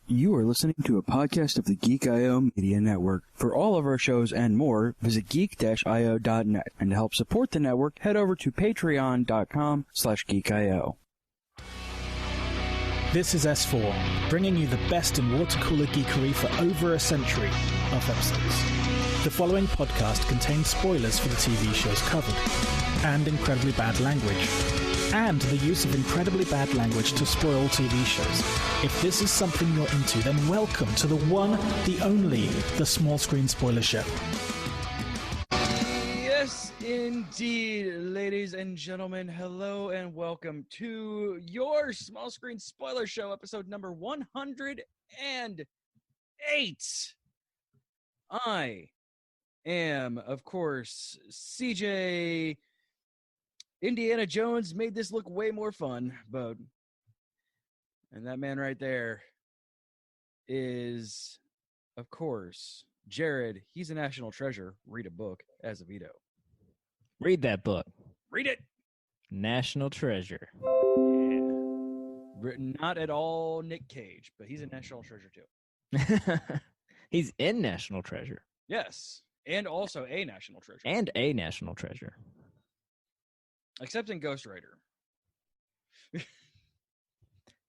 You are listening to a podcast of the Geek.io Media Network. For all of our shows and more, visit geek-io.net. And to help support the network, head over to patreon.com/geekio. This is S4, bringing you the best in water cooler geekery for over a century of episodes. The following podcast contains spoilers for the TV shows covered, and incredibly bad language, and the use of incredibly bad language to spoil TV shows. If this is something you're into, then welcome to the one, the only, the Small Screen Spoiler Show. Yes, indeed, ladies and gentlemen, hello and welcome to your Small Screen Spoiler Show, episode number 108. I am, of course, CJ. Indiana Jones made this look way more fun, but... And that man right there is, of course, Jared. He's a national treasure. Read a book, Azevedo. Read that book. Read it! National treasure. Yeah. Written not at all Nick Cage, but he's a national treasure too. He's in National Treasure. Yes, and also a national treasure. And a national treasure. Except in Ghost Rider.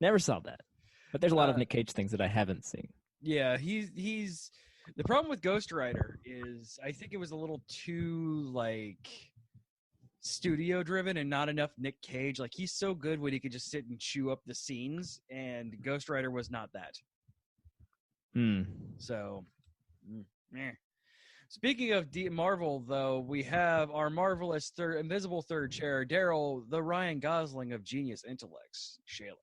Never saw that. But there's a lot of Nick Cage things that I haven't seen. Yeah, he's the problem with Ghost Rider is I think it was a little too like studio driven and not enough Nick Cage. Like he's so good when he could just sit and chew up the scenes, and Ghost Rider was not that. So speaking of Marvel, though, we have our marvelous invisible third chair, Darrell, the Ryan Gosling of Genius Intellects, Shayler.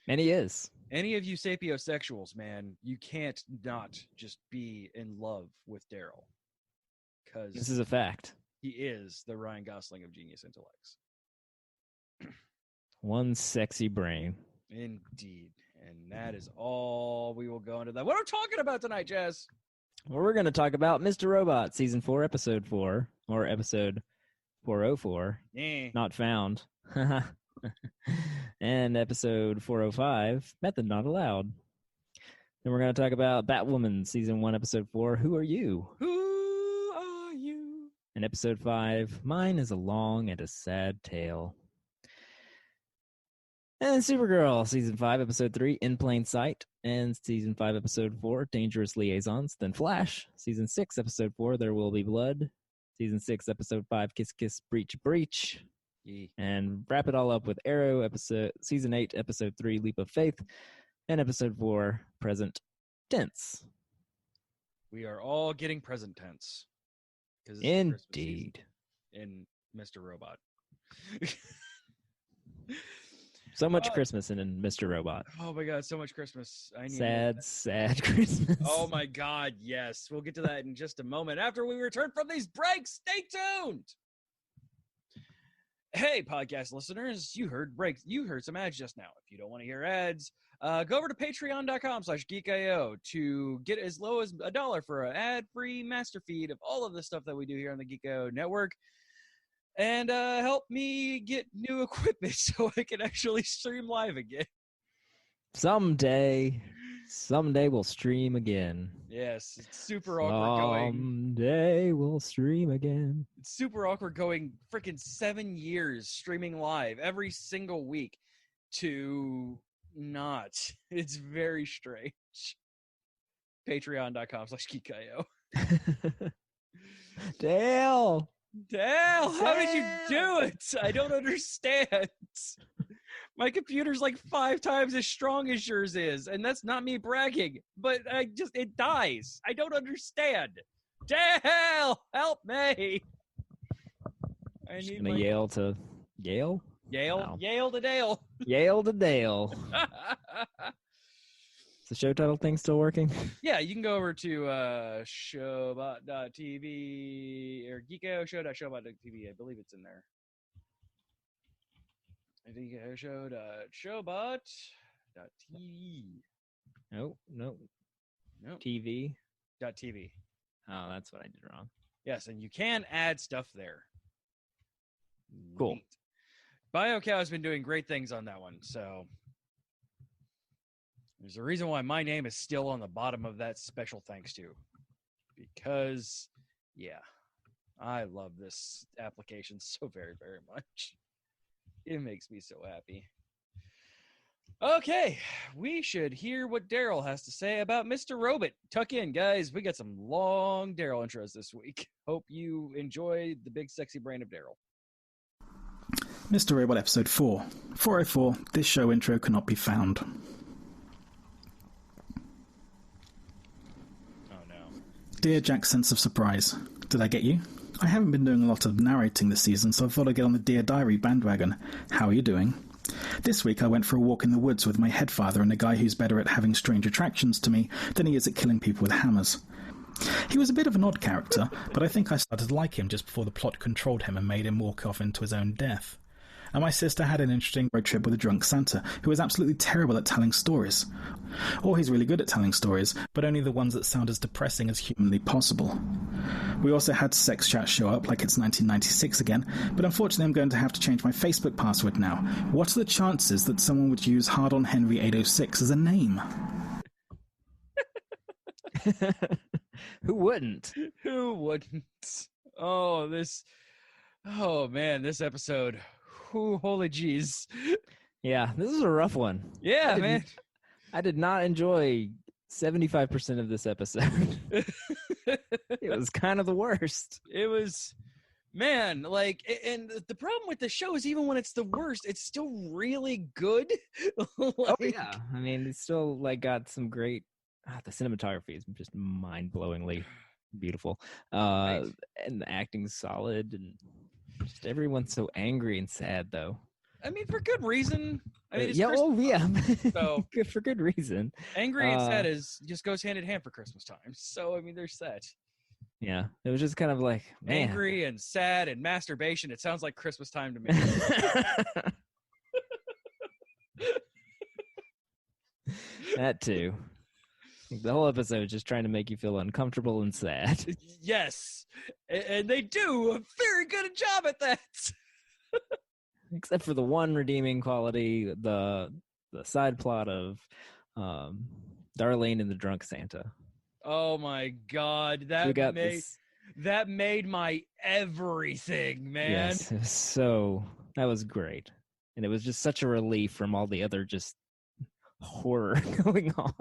And he is. Any of you sapiosexuals, man, you can't not just be in love with Darrell. Because this is a fact. He is the Ryan Gosling of Genius Intellects. One sexy brain. Indeed. And that is all we will go into that. What are we talking about tonight, Jazz? Well, we're going to talk about Mr. Robot, Season 4, Episode 4, or Episode 404, Not Found, and Episode 405, Method Not Allowed. Then we're going to talk about Batwoman, Season 1, Episode 4, Who Are You? Who are you? And Episode 5, Mine is a Long and a Sad Tale. And Supergirl, Season 5, Episode 3, In Plain Sight. And Season 5, Episode 4, Dangerous Liaisons. Then Flash, Season 6, Episode 4, There Will Be Blood. Season 6, Episode 5, Kiss Kiss Breach Breach. And wrap it all up with Arrow, Season 8, Episode 3, Leap of Faith. And Episode 4, Present Tense. We are all getting present tense. Indeed. In Mr. Robot. So much Christmas in Mr. Robot. Oh my God, so much Christmas. Sad Christmas. Oh my God, yes. We'll get to that in just a moment. After we return from these breaks, stay tuned. Hey, podcast listeners, you heard some ads just now. If you don't want to hear ads, go over to patreon.com/geekio to get as low as $1 for an ad-free master feed of all of the stuff that we do here on the Geek.io network. And help me get new equipment so I can actually stream live again. Someday we'll stream again. Yes, it's super awkward going. Someday we'll stream again. It's super awkward going freaking 7 years streaming live every single week to not. It's very strange. Patreon.com/geekio. Dale, how did you do it? I don't understand. My computer's like 5 times as strong as yours is, and that's not me bragging, but it dies. I don't understand. Dale, help me. I need my Yale to Yale? Wow. Yale to Dale. Yale to Dale. Is the show title thing still working? Yeah, you can go over to showbot.tv or geekoshow.showbot.tv. I believe it's in there. Showbot.tv. No. TV. .tv. Oh, that's what I did wrong. Yes, and you can add stuff there. Cool. BioCow has been doing great things on that one, so There's a reason why my name is still on the bottom of that special thanks to. Because, yeah, I love this application so very, very much. It makes me so happy. Okay, we should hear what Darrell has to say about Mr. Robot. Tuck in, guys. We got some long Darrell intros this week. Hope you enjoy the big sexy brain of Darrell. Mr. Robot Episode 4. 404, this show intro cannot be found. Oh, no. Dear Jack's sense of surprise. Did I get you? I haven't been doing a lot of narrating this season, so I thought I'd get on the Dear Diary bandwagon. How are you doing? This week I went for a walk in the woods with my headfather and a guy who's better at having strange attractions to me than he is at killing people with hammers. He was a bit of an odd character, but I think I started to like him just before the plot controlled him and made him walk off into his own death. And my sister had an interesting road trip with a drunk Santa, who is absolutely terrible at telling stories. Or he's really good at telling stories, but only the ones that sound as depressing as humanly possible. We also had sex chat show up like it's 1996 again, but unfortunately I'm going to have to change my Facebook password now. What are the chances that someone would use Hard On Henry 806 as a name? Who wouldn't? Who wouldn't? Oh, man, this episode. Ooh, holy jeez. Yeah, this is a rough one. Yeah, man. I did not enjoy 75% of this episode. It was kind of the worst. It was, man, like, and the problem with the show is even when it's the worst, it's still really good. Oh, yeah. I mean, it's still, like, got some great, the cinematography is just mind-blowingly beautiful. Right. And the acting's solid, and just everyone's so angry and sad, though. I mean, for good reason. I mean, it's yeah, Christmas, yeah. so For good reason. Angry and sad just goes hand in hand for Christmas time. So, I mean, there's that. Yeah, it was just kind of like, man. Angry and sad and masturbation. It sounds like Christmas time to me. That too. The whole episode is just trying to make you feel uncomfortable and sad. Yes. And they do a very good job at that. Except for the one redeeming quality, the side plot of Darlene and the drunk Santa. Oh my God. That made my everything, man. Yes, that was great. And it was just such a relief from all the other just horror going on.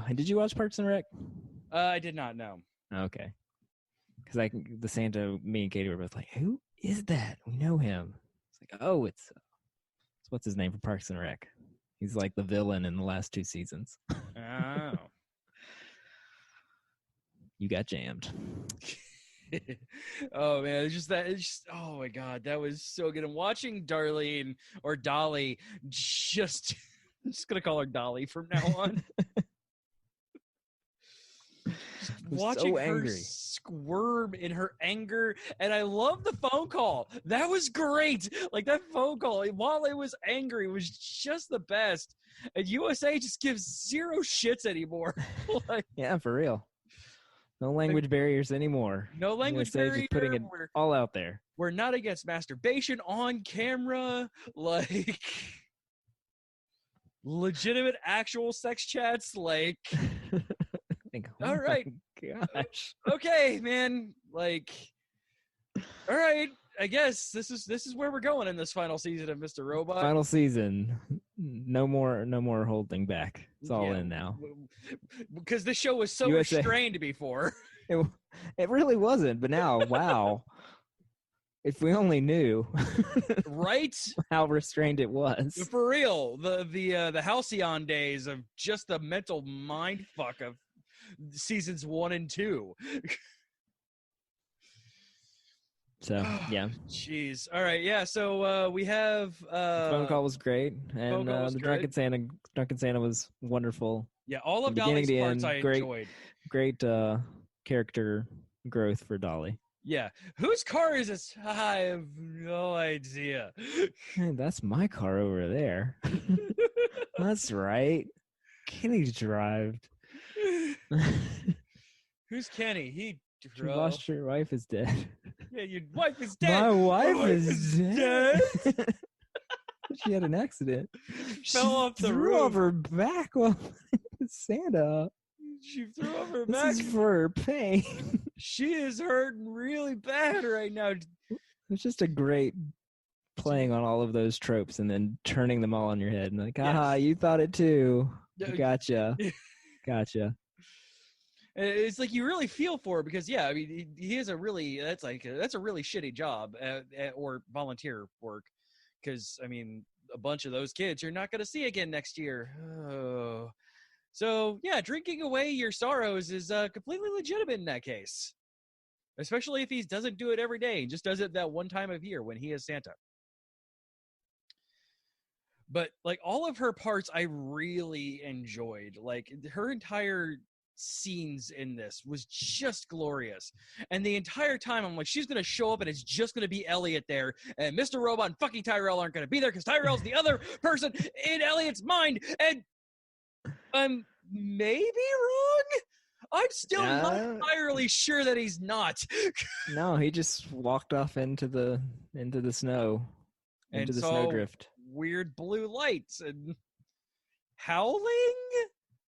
And did you watch Parks and Rec? I did not know. Okay. Because the Santa, me and Katie were both like, who is that? We know him. It's like, oh, it's what's his name from Parks and Rec? He's like the villain in the last 2 seasons. Oh. You got jammed. Oh man, oh my God, that was so good. And watching Darlene or Dolly I'm just gonna call her Dolly from now on. Watching so her angry. Squirm in her anger, and I love the phone call. That was great. Like that phone call, while it was angry, was just the best. And USA just gives zero shits anymore. Like, yeah, for real. No language barriers anymore. No language barrier. Just putting it all out there. We're not against masturbation on camera. Like legitimate, actual sex chats. Like, Oh all right, gosh. Okay, man. Like, all right. I guess this is where we're going in this final season of Mr. Robot. Final season. No more holding back. It's all in now. Because the show was so USA. restrained before. It really wasn't, but now, wow. If we only knew, right? How restrained it was. For real, the halcyon days of just the mental mind fuck of seasons 1 and 2. So yeah. Jeez. All right. Yeah. So we have the phone call was great, and the drunken Santa was wonderful. Yeah, all of From Dolly's beginning to parts end, I great, enjoyed. Great character growth for Dolly. Yeah. Whose car is this? I have no idea. Hey, that's my car over there. That's right. Kenny drove. Who's Kenny? He You lost your wife is dead. Yeah, your wife is dead. My wife is dead. she had an accident. Fell off the threw roof. off her back while Santa. She threw off her This back. is for her pain. She is hurting really bad right now. It's just a great playing on all of those tropes and then turning them all on your head and like, aha, you thought it too. Gotcha. It's like you really feel for her because, yeah, I mean, he is a really, that's a really shitty job or volunteer work because, I mean, a bunch of those kids you're not going to see again next year. Oh. So, yeah, drinking away your sorrows is completely legitimate in that case, especially if he doesn't do it every day. He just does it that one time of year when he is Santa. But, like, all of her parts I really enjoyed. Like, her entire scenes in this was just glorious. And the entire time I'm like, she's going to show up and it's just going to be Elliot there. And Mr. Robot and fucking Tyrell aren't going to be there because Tyrell's the other person in Elliot's mind. And I'm maybe wrong? I'm still not entirely sure that he's not. No, he just walked off into the snow. Into the snowdrift. Weird blue lights and howling?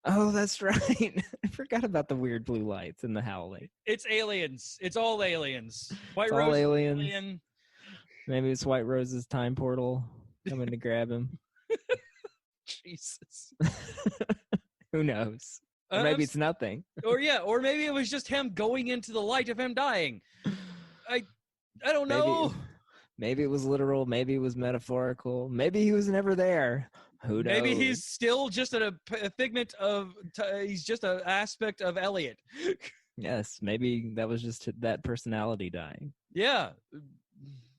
Oh, that's right. I forgot about the weird blue lights and the howling. It's aliens. It's all aliens. White It's Rose all aliens. Alien. Maybe it's White Rose's time portal coming to grab him. Jesus. Who knows? Or maybe it's nothing. Or maybe it was just him going into the light of him dying. I don't know. Maybe it was literal. Maybe it was metaphorical. Maybe he was never there. Who knows? Maybe he's still just a figment of. He's just an aspect of Elliot. Yes, maybe that was just that personality dying. Yeah,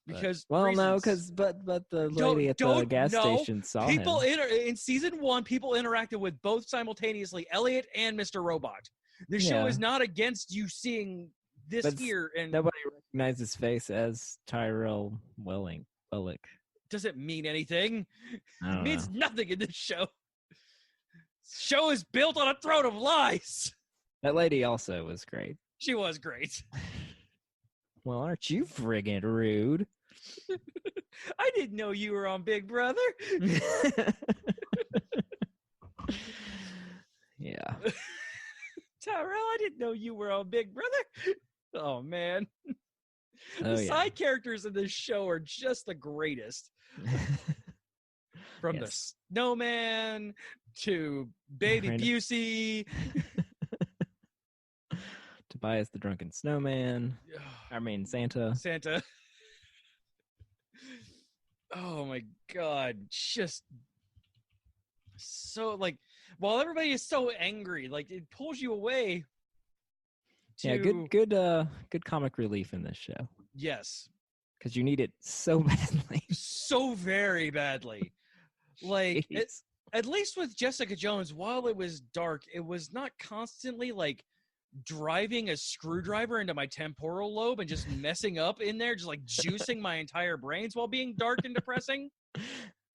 because but the lady at the gas station saw people him. In season 1, people interacted with both simultaneously, Elliot and Mr. Robot. The show is not against you seeing this here, and nobody recognized his face as Tyrell Wellick. Doesn't mean anything. It means nothing in this show. Show is built on a throne of lies. That lady also was great. She was great. Well, aren't you friggin' rude? I didn't know you were on Big Brother. Yeah. Tyrell, I didn't know you were on Big Brother. Oh, man. The side characters in this show are just the greatest. From the snowman to Baby Busey. Tobias the drunken snowman. I mean, Santa. Oh, my God. Just so, like, while everybody is so angry, like, it pulls you away. Yeah, good comic relief in this show. Yes. Because you need it so badly. So very badly. Like, at least with Jessica Jones, while it was dark, it was not constantly, like, driving a screwdriver into my temporal lobe and just messing up in there, just, like, juicing my entire brains while being dark and depressing.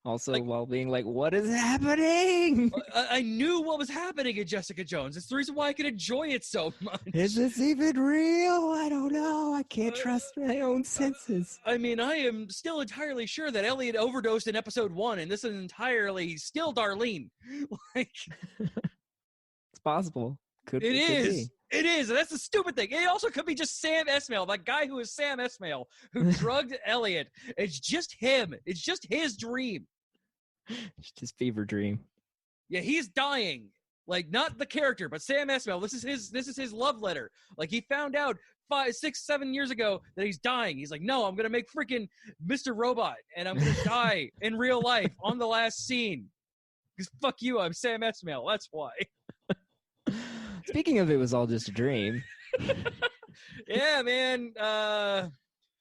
Also, like, while being like, what is happening? I knew what was happening in Jessica Jones. It's the reason why I could enjoy it so much. Is this even real? I don't know. I can't trust my own senses. I mean, I am still entirely sure that Elliot overdosed in episode 1, and this is entirely still Darlene. Like, it's possible. It is. It is. And that's the stupid thing. It also could be just Sam Esmail, that guy who is Sam Esmail, who drugged Elliot. It's just him. It's just his dream. It's his fever dream. Yeah, he's dying. Like, not the character, but Sam Esmail. This is his love letter. Like, he found out 5, 6, 7 years ago that he's dying. He's like, no, I'm going to make freaking Mr. Robot, and I'm going to die in real life on the last scene. Because fuck you, I'm Sam Esmail. That's why. Speaking of it was all just a dream. Yeah, man.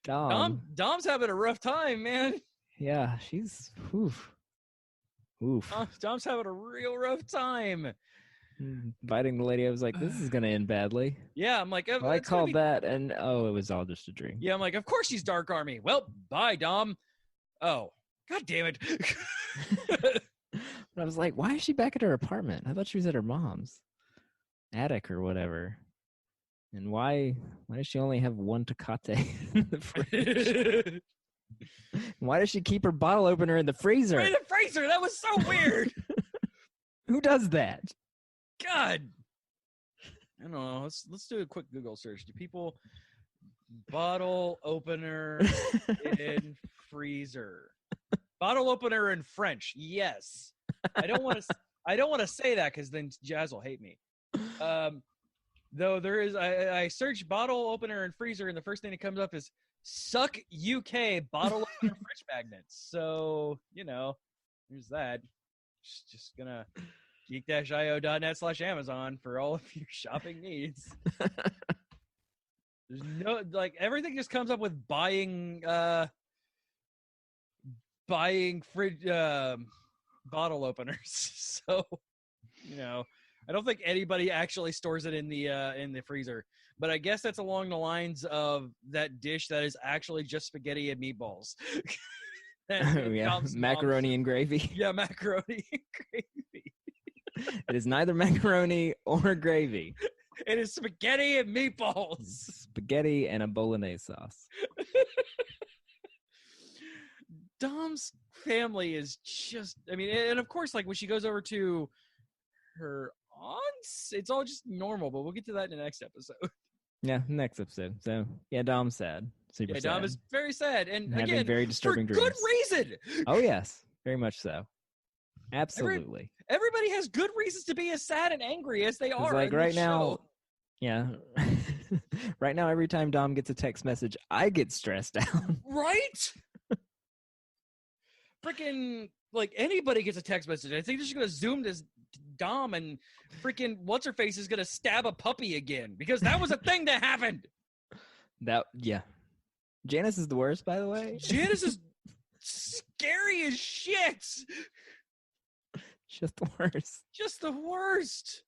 Dom's having a rough time, man. Yeah, she's oof. Dom's having a real rough time. Inviting the lady, I was like, this is gonna end badly. Yeah, I'm like, well, I called that, and it was all just a dream. Yeah, I'm like, of course she's Dark Army. Well, bye, Dom. Oh, god damn it. But I was like, why is she back at her apartment? I thought she was at her mom's attic or whatever. And why does she only have one Tecate in the fridge? Why does she keep her bottle opener in the freezer? In the freezer. That was so weird. Who does that? God. I don't know. Let's do a quick Google search. Do people bottle opener in freezer? Bottle opener in French. Yes. I don't want to say that because then Jazz will hate me. Though there is, I searched bottle opener and freezer, and the first thing that comes up is Suck UK bottle opener French magnets. So, there's that. Just gonna geek-io.net/Amazon for all of your shopping needs. There's no, everything just comes up with buying fridge bottle openers. So, I don't think anybody actually stores it in the freezer. But I guess that's along the lines of that dish that is actually just spaghetti and meatballs. Macaroni and gravy. Yeah, macaroni and gravy. It is neither macaroni or gravy. It is spaghetti and meatballs. Spaghetti and a bolognese sauce. Dom's family is just, and of course, when she goes over to her aunts, it's all just normal, but we'll get to that in the next episode. Yeah, next episode. So, yeah, Dom's sad. Super sad. Dom is very sad. And having again, very disturbing for dreams. good reason. Oh, yes. Very much so. Absolutely. Everybody has good reasons to be as sad and angry as they are. Right now, yeah. Right now, every time Dom gets a text message, I get stressed out. Right? Freaking, anybody gets a text message. I think they're just going to zoom this Dom and freaking what's-her-face is going to stab a puppy again because that was a thing that happened. Yeah. Janice is the worst, by the way. Janice is scary as shit. Just the worst. Just the worst.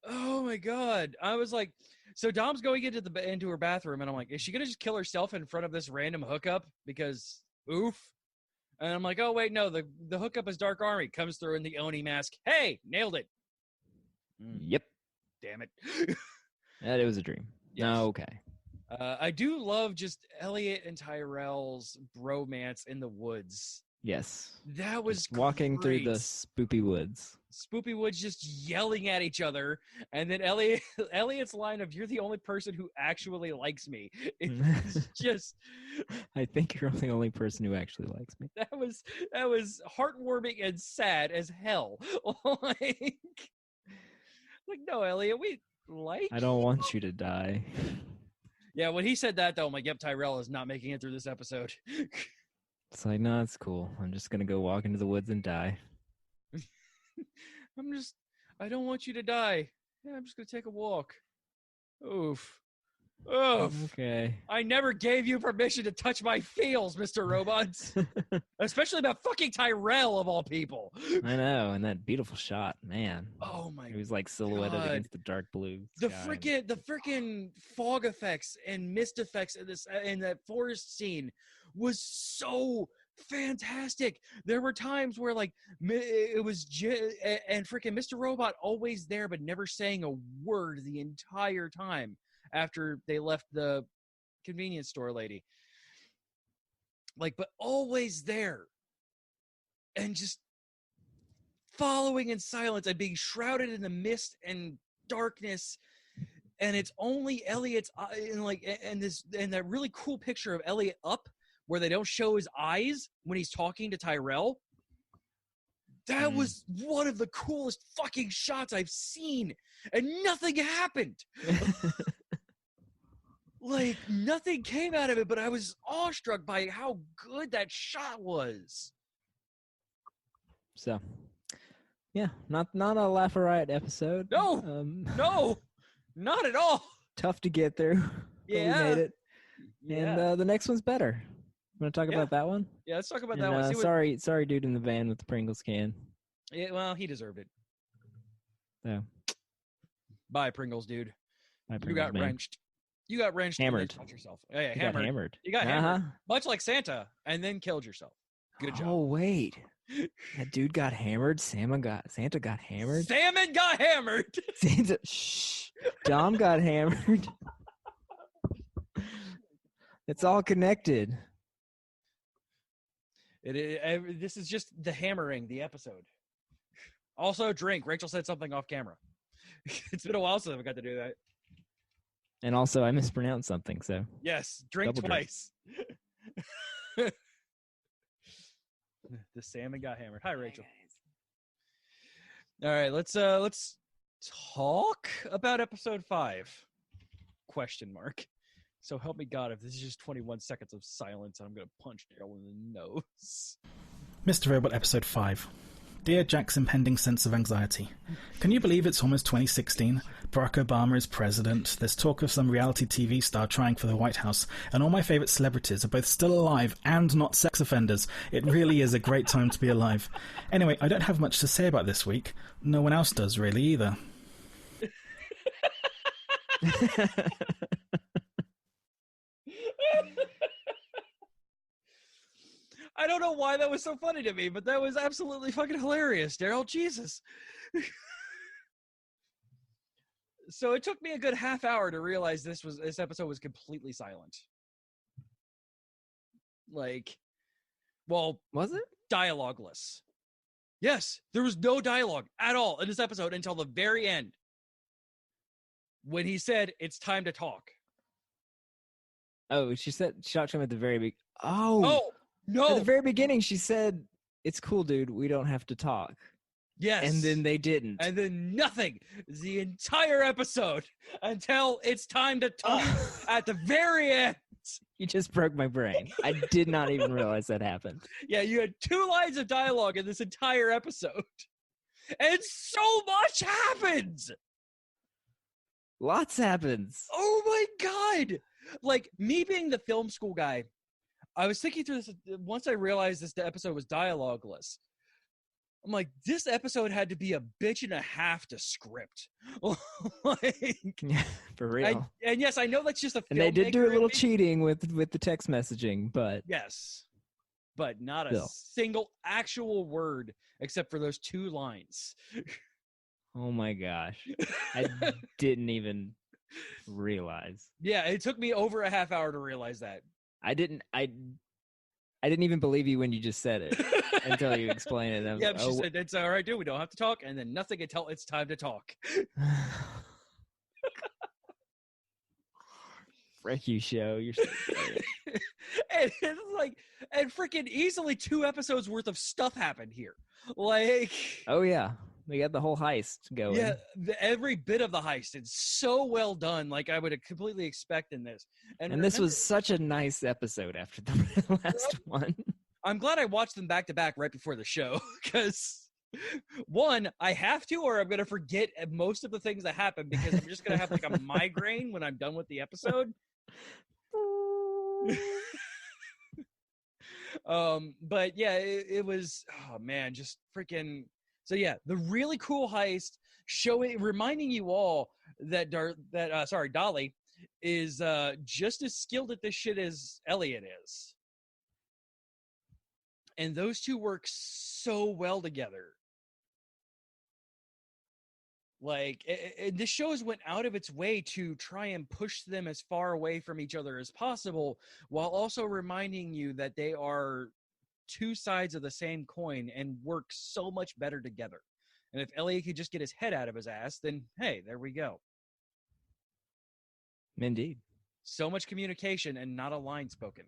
Oh my God. I was like, so Dom's going into her bathroom and I'm like, is she going to just kill herself in front of this random hookup? Because oof. And I'm like, oh wait, no, the hookup is Dark Army. Comes through in the Oni mask. Hey, nailed it. Yep. Damn it. That it was a dream. Yes. No, okay. I do love just Elliot and Tyrell's bromance in the woods. Yes. That was just walking great. through the spoopy woods. Spoopy woods just yelling at each other. And then Elliot's line of, you're the only person who actually likes me. It's just... I think you're the only person who actually likes me. That was heartwarming and sad as hell. Like, no, Elliot, we like I don't want you to die. Yeah, when he said that, though, I'm like, yep, Tyrell is not making it through this episode. It's like, no, it's cool. I'm just going to go walk into the woods and die. I don't want you to die. Yeah, I'm just going to take a walk. Oof. Okay. I never gave you permission to touch my feels, Mr. Robots. Especially about fucking Tyrell, of all people. I know, and that beautiful shot, man. Oh my god. It was like silhouetted against the dark blue The sky. freaking fog effects and mist effects in that forest scene was so fantastic. There were times where it was and freaking Mr. Robot always there but never saying a word the entire time after they left the convenience store lady. But always there. And just following in silence and being shrouded in the mist and darkness. And it's only Elliot's and that really cool picture of Elliot up where they don't show his eyes when he's talking to Tyrell. That was one of the coolest fucking shots I've seen. And nothing happened. Nothing came out of it, but I was awestruck by how good that shot was. So, yeah, not a Laugh or Riot episode. No, no, not at all. Tough to get through. Yeah. But we made it. Yeah. And the next one's better. Want to talk about that one? Yeah, let's talk about And, that one. Sorry, dude in the van with the Pringles can. Yeah, well, he deserved it. So, bye, Pringles, dude. my You Pringles got man. wrenched. You got wrenched. Hammered. And then touched yourself. Yeah, You hammered. got hammered. You got hammered. Much like Santa, and then killed yourself. Good job. Oh wait, that dude got hammered. Santa got hammered. Salmon got hammered. Dom got hammered. It's all connected. This is just the hammering the episode. Also, drink. Rachel said something off camera. It's been a while since I got to do that. And also, I mispronounced something, so. Yes, drink Double twice. The salmon got hammered. Hi, Rachel. All right, let's talk about episode 5. ? So help me God, if this is just 21 seconds of silence, I'm going to punch Darrell in the nose. Mr. Robot, Episode 5. Dear Jack's impending sense of anxiety. Can you believe it's almost 2016? Barack Obama is president, there's talk of some reality TV star trying for the White House, and all my favourite celebrities are both still alive and not sex offenders. It really is a great time to be alive. Anyway, I don't have much to say about this week. No one else does, really, either. I don't know why that was so funny to me, but that was absolutely fucking hilarious, Darrell. Jesus. So it took me a good half hour to realize this episode was completely silent. Like, well, Was it? dialogueless. Yes, there was no dialogue at all in this episode until the very end, when he said it's time to talk. Oh, she talked to him at the very beginning. Oh, no! at the very beginning, she said, "It's cool, dude. We don't have to talk." Yes, And then they didn't. and then nothing the entire episode until it's time to talk at the very end. You just broke my brain. I did not even realize that happened. Yeah, you had 2 lines of dialogue in this entire episode, and so much happens. Lots happens. Oh my God. Like, me being the film school guy, I was thinking through this once I realized this episode was dialogueless. I'm like, this episode had to be a bitch and a half to script. Like, Yeah, for real. and yes, I know that's just a And they did do a filmmaker in little me. cheating with the text messaging, but Yes, but not a Still. single actual word except for those 2 lines. oh my gosh, I didn't even realize. Yeah, it took me over a half hour to realize that. I didn't even believe you when you just said it until you explained it. I was Yeah, like, she said, it's all right, dude. We don't have to talk. And then nothing until it's time to talk. Frick you, show. You're so excited. And it's like, and freaking easily 2 episodes worth of stuff happened here. Like, Oh yeah, we got the whole heist going. yeah, every bit of the heist is so well done. Like I would have completely expect in this. And this was such a nice episode after the last one. I'm glad I watched them back to back right before the show, because 1, I have to, or I'm going to forget most of the things that happen because I'm just going to have like a migraine when I'm done with the episode. But yeah, it was, oh man, just freaking. So yeah, the really cool heist reminding you all that Dolly is just as skilled at this shit as Elliot is. And those 2 work so well together. Like, this show has went out of its way to try and push them as far away from each other as possible, while also reminding you that they are 2 sides of the same coin and work so much better together. And if Elliot could just get his head out of his ass, then hey, there we go. Indeed. So much communication and not a line spoken.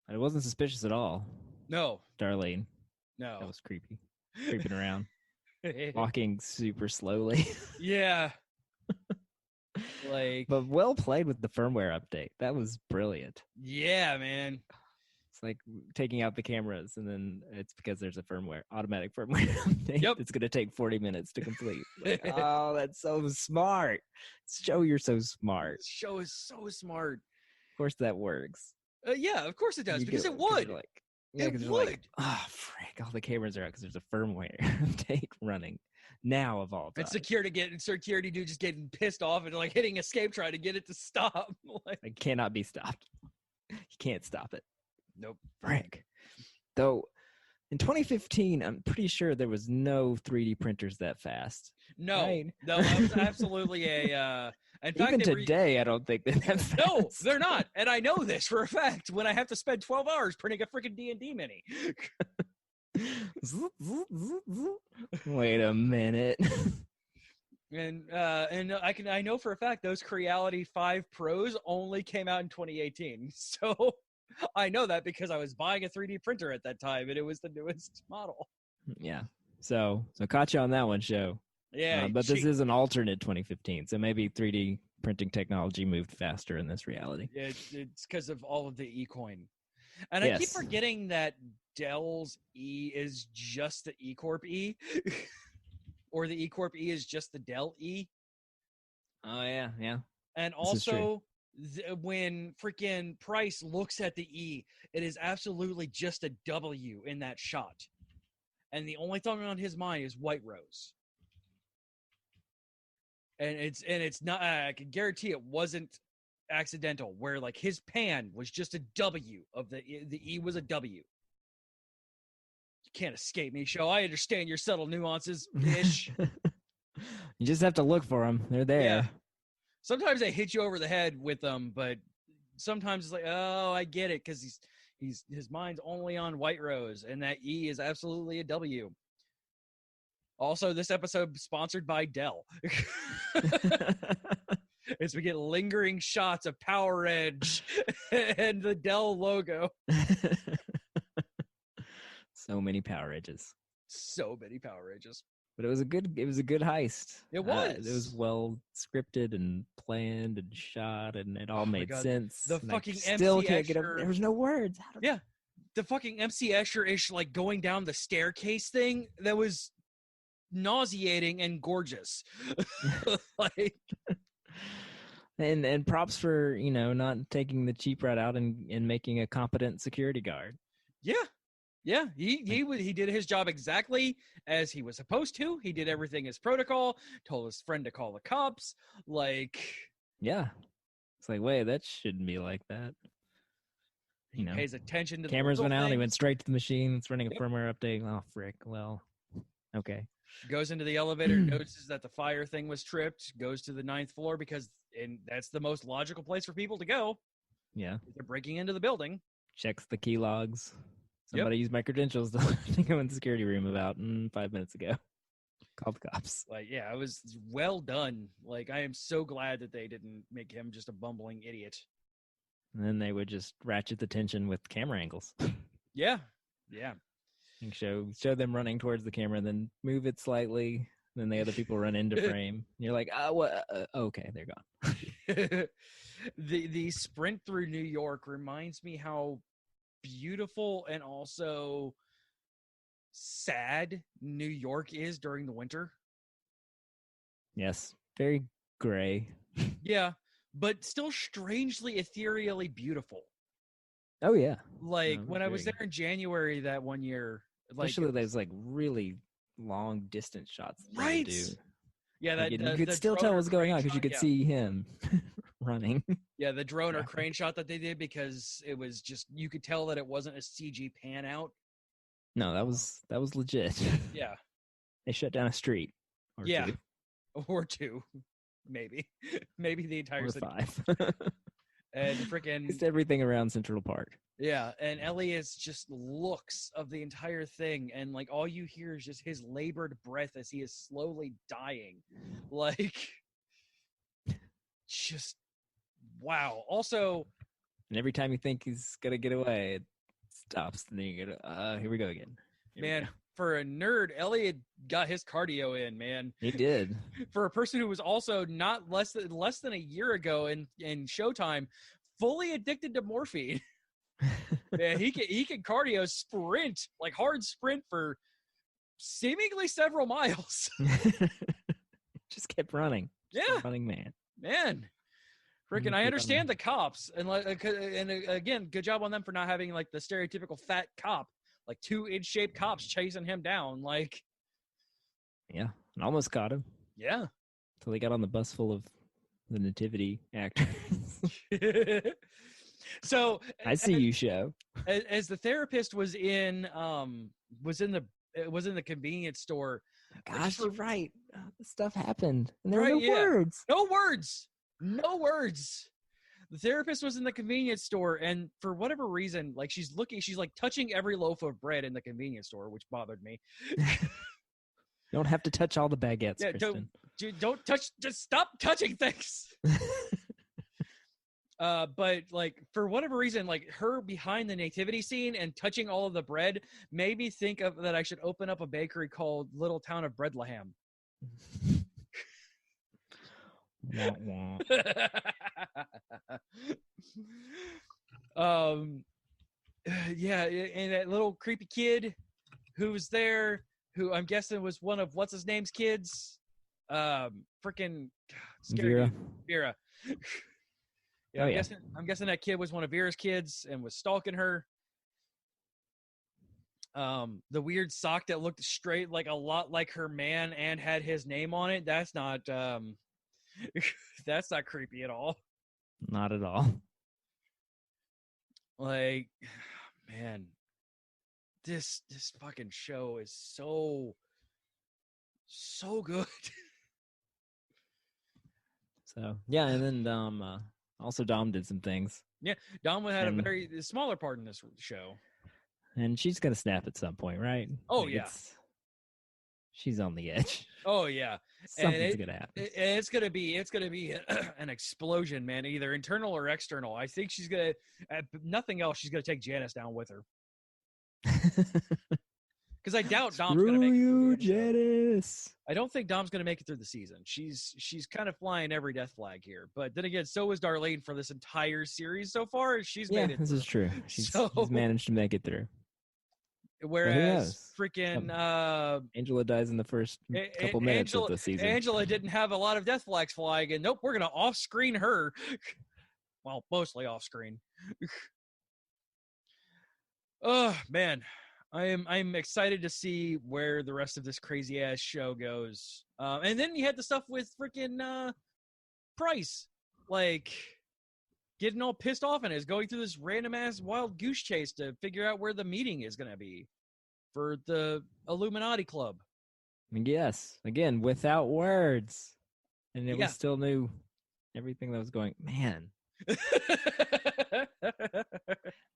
I wasn't suspicious at all, No, Darlene. no. That was creepy. Creeping around. Walking super slowly. Yeah. Like, But well played with the firmware update. That was brilliant. yeah, man. It's like taking out the cameras, and then it's because there's a automatic firmware update. Yep. It's going to take 40 minutes to complete. Like, oh, that's so smart. Show you're so smart. This show is so smart. Of course that works. Yeah, of course it does, You because get it would. you're like, yeah, It 'cause you're would. like, oh, frick, all the cameras are out because there's a firmware update running now of all time. And security dude just getting pissed off and like hitting escape trying to get it to stop. Like, It cannot be stopped. You can't stop it. nope. Frick. Though, in 2015, I'm pretty sure there was no 3D printers that fast. No, Right. no, that was absolutely In fact, Even today, I don't think they have that. No, they're not. And I know this for a fact when I have to spend 12 hours printing a freaking D&D mini. Wait a minute. And I know for a fact those Creality 5 Pros only came out in 2018. So I know that because I was buying a 3D printer at that time, and it was the newest model. Yeah. So caught you on that one, show. Yeah, but this is an alternate 2015, so maybe 3D printing technology moved faster in this reality. It's because of all of the E-coin. And I keep forgetting that Dell's E is just the E-Corp E. Or the E-Corp E is just the Dell E. Oh, yeah. And also, when freaking Price looks at the E, it is absolutely just a W in that shot. And the only thing on his mind is White Rose. And it's not, I can guarantee it wasn't accidental, where like his pan was just a W of the E was a W. You can't escape me, show. I understand your subtle nuances, ish. You just have to look for them. They're there. Yeah. Sometimes they hit you over the head with them, but sometimes it's like, oh, I get it, because his mind's only on White Rose, and that E is absolutely a W. Also, this episode sponsored by Dell. As we get lingering shots of Power Edge and the Dell logo. So many Power Edges. So many Power Edges. But it was a good heist. It was. It was well scripted and planned and shot, and it all made sense. The fucking still MC can't Escher, get over. There was no words. Yeah, the fucking MC Escher-ish like going down the staircase thing that was nauseating and gorgeous. Like, and props for not taking the cheap route out and making a competent security guard. Yeah, he did his job exactly as he was supposed to. He did everything as protocol, told his friend to call the cops. Like, yeah, it's like, wait, that shouldn't be like that. He pays attention to cameras the went out. things. He went straight to the machine. It's running a firmware update. Oh, frick. Well, okay. Goes into the elevator, notices that the fire thing was tripped, goes to the 9th floor and that's the most logical place for people to go. Yeah. They're breaking into the building. Checks the key logs. Somebody used my credentials to go in the security room about 5 minutes ago. Called the cops. Like, yeah, it was well done. Like, I am so glad that they didn't make him just a bumbling idiot. And then they would just ratchet the tension with camera angles. Yeah. And show them running towards the camera, then move it slightly. Then the other people run into frame. And you're like, what? Okay, they're gone. The sprint through New York reminds me how beautiful and also sad New York is during the winter. Yes, very gray. Yeah, but still strangely ethereally beautiful. Oh yeah, like when I was there in January that one year, especially those like really long distance shots. Right. Do. Yeah, that you could still tell what's going on because you could see him running. Yeah, the drone or crane shot that they did, because it was just, you could tell that it wasn't a CG pan out. No, that was legit. Yeah. They shut down a street. Or two. Maybe the entire city. 5. And freaking just everything around Central Park. Yeah, and Elliot's just looks of the entire thing, and like all you hear is just his labored breath as he is slowly dying. Like, just wow. Also, and every time you think he's gonna get away, it stops, and then you go, here we go again. Man, for a nerd, Elliot got his cardio in, man. He did. For a person who was also not less than a year ago in Showtime, fully addicted to morphine. Man, he can cardio sprint, like hard sprint for seemingly several miles. Just kept running. Just running man. Freaking, I understand the cops, and again, good job on them for not having like the stereotypical fat cop, like 2-inch shaped cops chasing him down, like. Yeah, and almost caught him. Yeah. Until they got on the bus full of the nativity actors. So I see you, show. As the therapist was in the convenience store. Gosh, you're right. This stuff happened, and there were no words. No words. No words. The therapist was in the convenience store, and for whatever reason, like she's like touching every loaf of bread in the convenience store, which bothered me. You don't have to touch all the baguettes, Yeah, Kristen. don't touch. Just stop touching things. But like for whatever reason, like her behind the nativity scene and touching all of the bread made me think of that I should open up a bakery called Little Town of Breadleham. Wah, wah. Yeah, and that little creepy kid who was there, who I'm guessing was one of what's his name's kids, freaking scary Vera. Yeah, Oh, I'm guessing that kid was one of Vera's kids and was stalking her. The weird sock that looked straight like a lot like her man and had his name on it. That's not that's not creepy at all. Not at all. Like, man, this fucking show is so good. So yeah, and then also Dom did some things, Yeah, Dom had a very smaller part in this show. and she's gonna snap at some point, right? Oh, yeah. She's on the edge. Oh yeah, Something's gonna happen. It's gonna be an explosion, man. Either internal or external. I think she's gonna, nothing else. She's gonna take Janice down with her. Because I doubt Dom's gonna make it through the show. Janice. I don't think Dom's gonna make it through the season. She's kind of flying every death flag here. But then again, so is Darlene for this entire series so far. She's made it. This is true. She's managed to make it through. Whereas freaking Angela dies in the first couple minutes of the season. Angela didn't have a lot of death flags flying, and nope, we're gonna off-screen her. Well, mostly off-screen. Oh man, I'm excited to see where the rest of this crazy ass show goes. And then you had the stuff with freaking Price, like getting all pissed off and is going through this random ass wild goose chase to figure out where the meeting is going to be for the Illuminati Club. Yes, again, without words. And we still knew everything that was going. Man.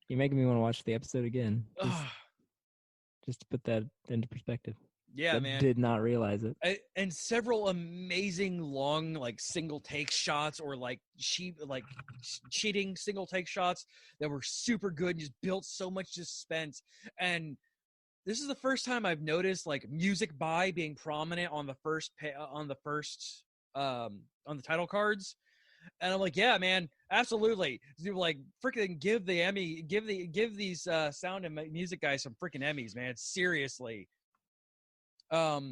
You're making me want to watch the episode again. Just to put that into perspective. Yeah, man. Did not realize it. And several amazing long, like single take shots or cheating single take shots that were super good and just built so much suspense. And this is the first time I've noticed like music by being prominent on the on the title cards. And I'm like, yeah, man, absolutely. Like, freaking give these sound and music guys some freaking Emmys, man. Seriously. I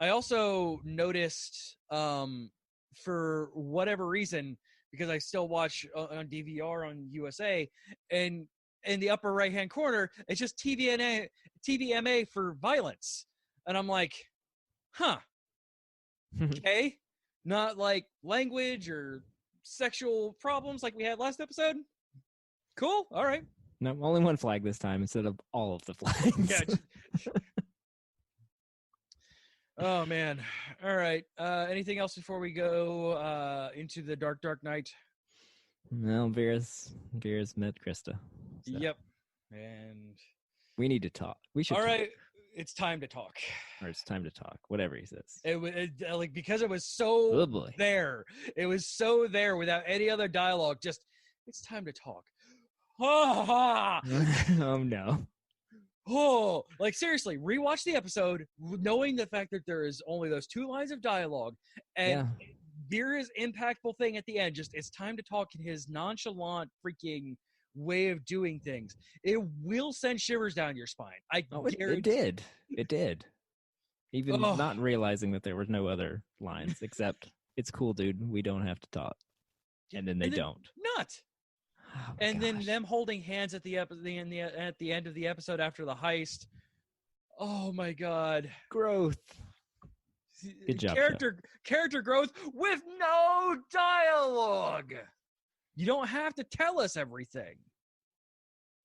also noticed, for whatever reason, because I still watch on DVR on USA, and in the upper right-hand corner, it's just TVMA for violence. And I'm like, huh. Okay. Not like language or sexual problems like we had last episode. Cool. All right. No, only one flag this time instead of all of the flags. Yeah. Oh man. All right. Anything else before we go into the dark night? No, Vera's met Krista. So. Yep. And we need to talk. We should. All right. It's time to talk. Or it's time to talk. Whatever he says. Like because it was so there. It was so there without any other dialogue. Just it's time to talk. Oh no. Oh, like seriously, rewatch the episode knowing the fact that there is only those 2 lines of dialogue and Vera's impactful thing at the end. Just it's time to talk in his nonchalant freaking way of doing things. It will send shivers down your spine. It did. Even not realizing that there were no other lines except it's cool, dude. We don't have to talk. And then they don't. Not. Oh, and gosh. Then them holding hands at the end of the episode after the heist. Oh my god. Growth. Good job. Character growth with no dialogue. You don't have to tell us everything.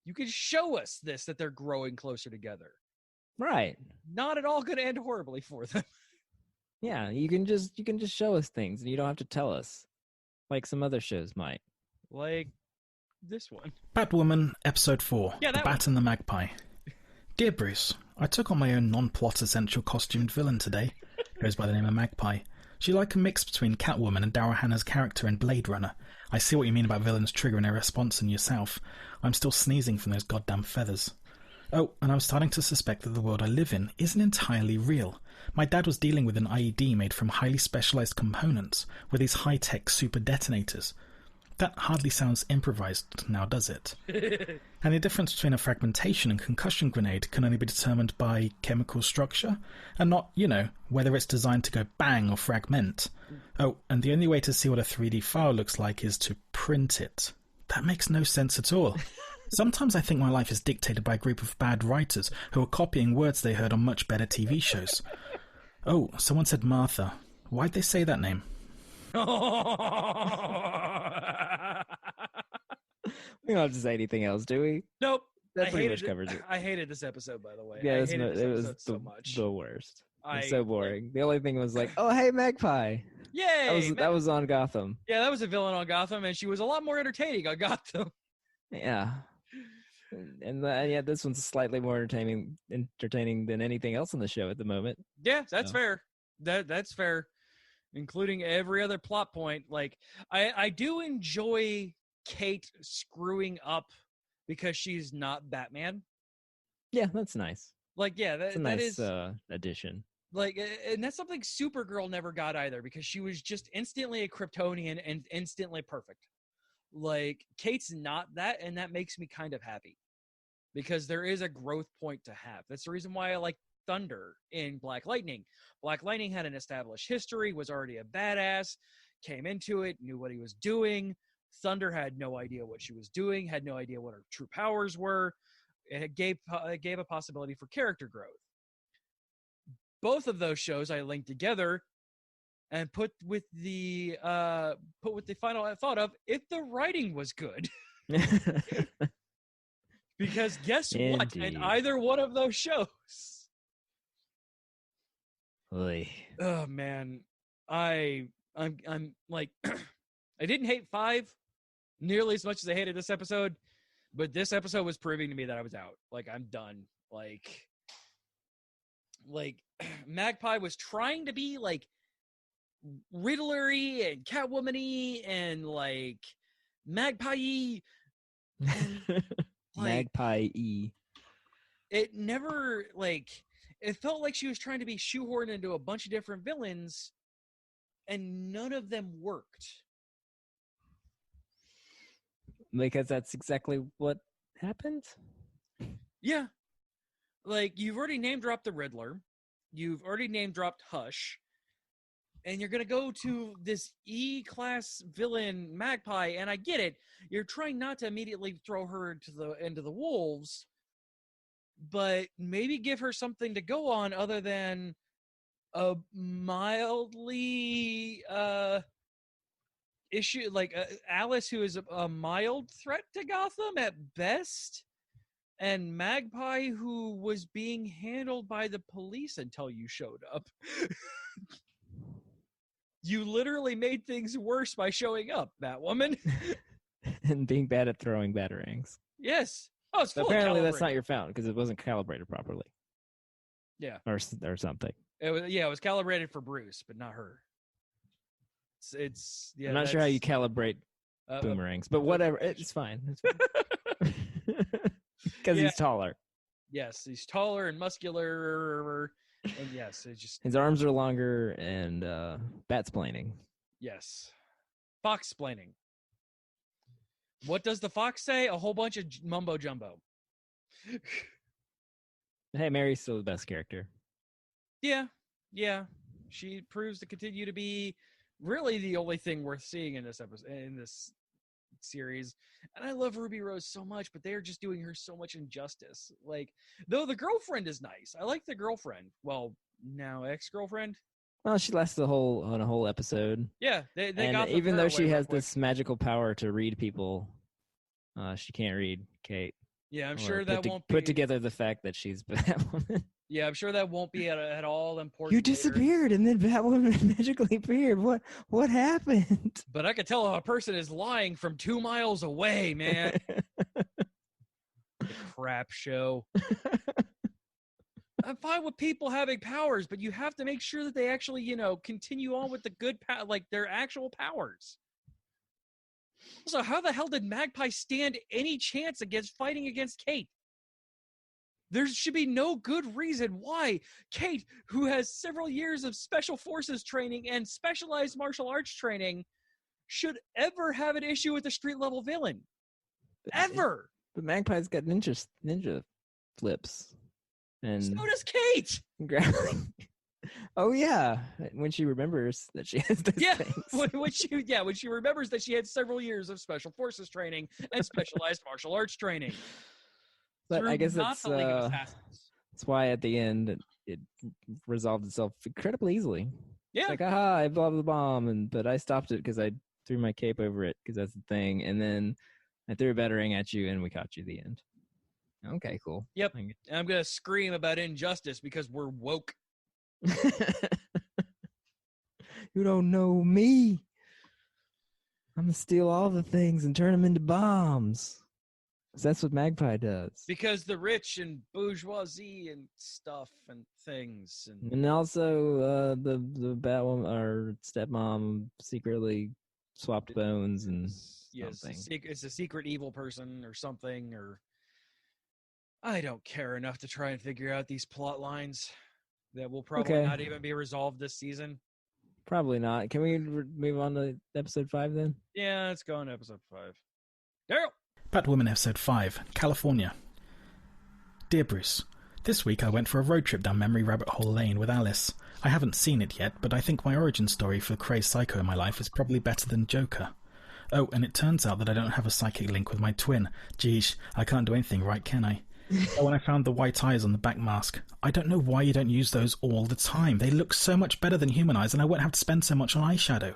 You can show us that they're growing closer together. Right. Not at all going to end horribly for them. Yeah, you can just show us things and you don't have to tell us. like some other shows might. Like this one. Batwoman, Episode 4, Yeah, The that Bat and the Magpie. Dear Bruce, I took on my own non-plot essential costumed villain today. Goes by the name of Magpie. She's like a mix between Catwoman and Darrell Hannah's character in Blade Runner. I see what you mean about villains triggering a response in yourself. I'm still sneezing from those goddamn feathers. Oh, and I'm starting to suspect that the world I live in isn't entirely real. My dad was dealing with an IED made from highly specialised components, with these high-tech super detonators. That hardly sounds improvised now, does it? And the difference between a fragmentation and concussion grenade can only be determined by chemical structure, and not, whether it's designed to go bang or fragment. Oh, and the only way to see what a 3D file looks like is to print it. That makes no sense at all. Sometimes I think my life is dictated by a group of bad writers who are copying words they heard on much better TV shows. Oh, someone said Martha. Why'd they say that name? We don't have to say anything else, do we? Nope. That pretty much covers it. I hated this episode, by the way. Yeah, I it hated this was episode so much. the worst. It's so boring. The only thing was like, oh, hey, Magpie. Yay! That was on Gotham. Yeah, that was a villain on Gotham, and she was a lot more entertaining on Gotham. Yeah. And yeah, this one's slightly more entertaining than anything else on the show at the moment. Yeah, that's fair. That's fair. Including every other plot point. Like, I do enjoy Kate screwing up because she's not Batman. Yeah, that's nice. Like, yeah, that's a nice addition. Like, and that's something Supergirl never got either, because she was just instantly a Kryptonian and instantly perfect. Like, Kate's not that, and that makes me kind of happy, because there is a growth point to have. That's the reason why I like Thunder in Black Lightning. Black Lightning had an established history, was already a badass, came into it, knew what he was doing. Thunder had no idea what she was doing, had no idea what her true powers were. It gave a possibility for character growth. Both of those shows I linked together and put with the final thought of, if the writing was good. Because guess what? In either one of those shows. Oy. Oh man, I'm like, I didn't hate 5 nearly as much as I hated this episode, but this episode was proving to me that I was out. Like, I'm done. Like Magpie was trying to be like Riddler-y and Catwoman-y and like Magpie-y. Magpie-y. It never, like, it felt like she was trying to be shoehorned into a bunch of different villains, and none of them worked. Because that's exactly what happened? Yeah. Like, you've already name-dropped the Riddler. You've already name-dropped Hush. And you're going to go to this E-class villain, Magpie, and I get it. You're trying not to immediately throw her into the wolves, but maybe give her something to go on other than a mildly issue, like Alice, who is a mild threat to Gotham at best, and Magpie, who was being handled by the police until you showed up. You literally made things worse by showing up, Batwoman. And being bad at throwing batarangs. Yes. Oh, it's full apparently of that's not your fountain, because it wasn't calibrated properly. Yeah. Or something. It was calibrated for Bruce, but not her. It's yeah. I'm not sure how you calibrate boomerangs, but whatever. It's fine. It's fine. Because he's taller. Yes, he's taller and muscular, and yes, it just his arms are longer and bat-splaining. Yes, fox-splaining. What does the fox say? A whole bunch of mumbo jumbo. Hey, Mary's still the best character. Yeah. She proves to continue to be really the only thing worth seeing in this episode, in this series. And I love Ruby Rose so much, but they're just doing her so much injustice. Like, though the girlfriend is nice. I like the girlfriend. Well, now ex-girlfriend. Well, she lasted a whole episode. Yeah, they and got even though she has this magical power to read people, she can't read Kate. Yeah, I'm sure that won't put together the fact that she's Batwoman. Yeah, I'm sure that won't be at all important. You later. disappeared, and then Batwoman magically appeared. What happened? But I could tell if a person is lying from 2 miles away, man. The crap show. I'm fine with people having powers, but you have to make sure that they actually, continue on with the good, like their actual powers. Also, how the hell did Magpie stand any chance against fighting against Kate? There should be no good reason why Kate, who has several years of special forces training and specialized martial arts training, should ever have an issue with a street-level villain. Ever! But Magpie's got ninja flips. And so does Kate! Oh, yeah. When she remembers that she has those things. When she remembers that she had several years of special forces training and specialized martial arts training. But I guess that's why at the end it resolved itself incredibly easily. Yeah. It's like, aha, I blew the bomb, but I stopped it because I threw my cape over it because that's the thing. And then I threw a batarang at you and we caught you at the end. Okay, cool. Yep. And I'm going to scream about injustice because we're woke. You don't know me. I'm going to steal all the things and turn them into bombs. That's what Magpie does. Because the rich and bourgeoisie and stuff and things. And also the Batwoman or stepmom secretly swapped bones and something. It's a secret evil person or something. Or I don't care enough to try and figure out these plot lines that will probably not even be resolved this season. Probably not. Can we move on to episode 5 then? Yeah, let's go on to episode 5. Darrell! Batwoman Episode 5, California. Dear Bruce, this week I went for a road trip down memory rabbit hole lane with Alice. I haven't seen it yet, but I think my origin story for the crazed psycho in my life is probably better than Joker. Oh, and it turns out that I don't have a psychic link with my twin. Geesh, I can't do anything right, can I? Oh, when I found the white eyes on the back mask. I don't know why you don't use those all the time. They look so much better than human eyes, and I won't have to spend so much on eyeshadow.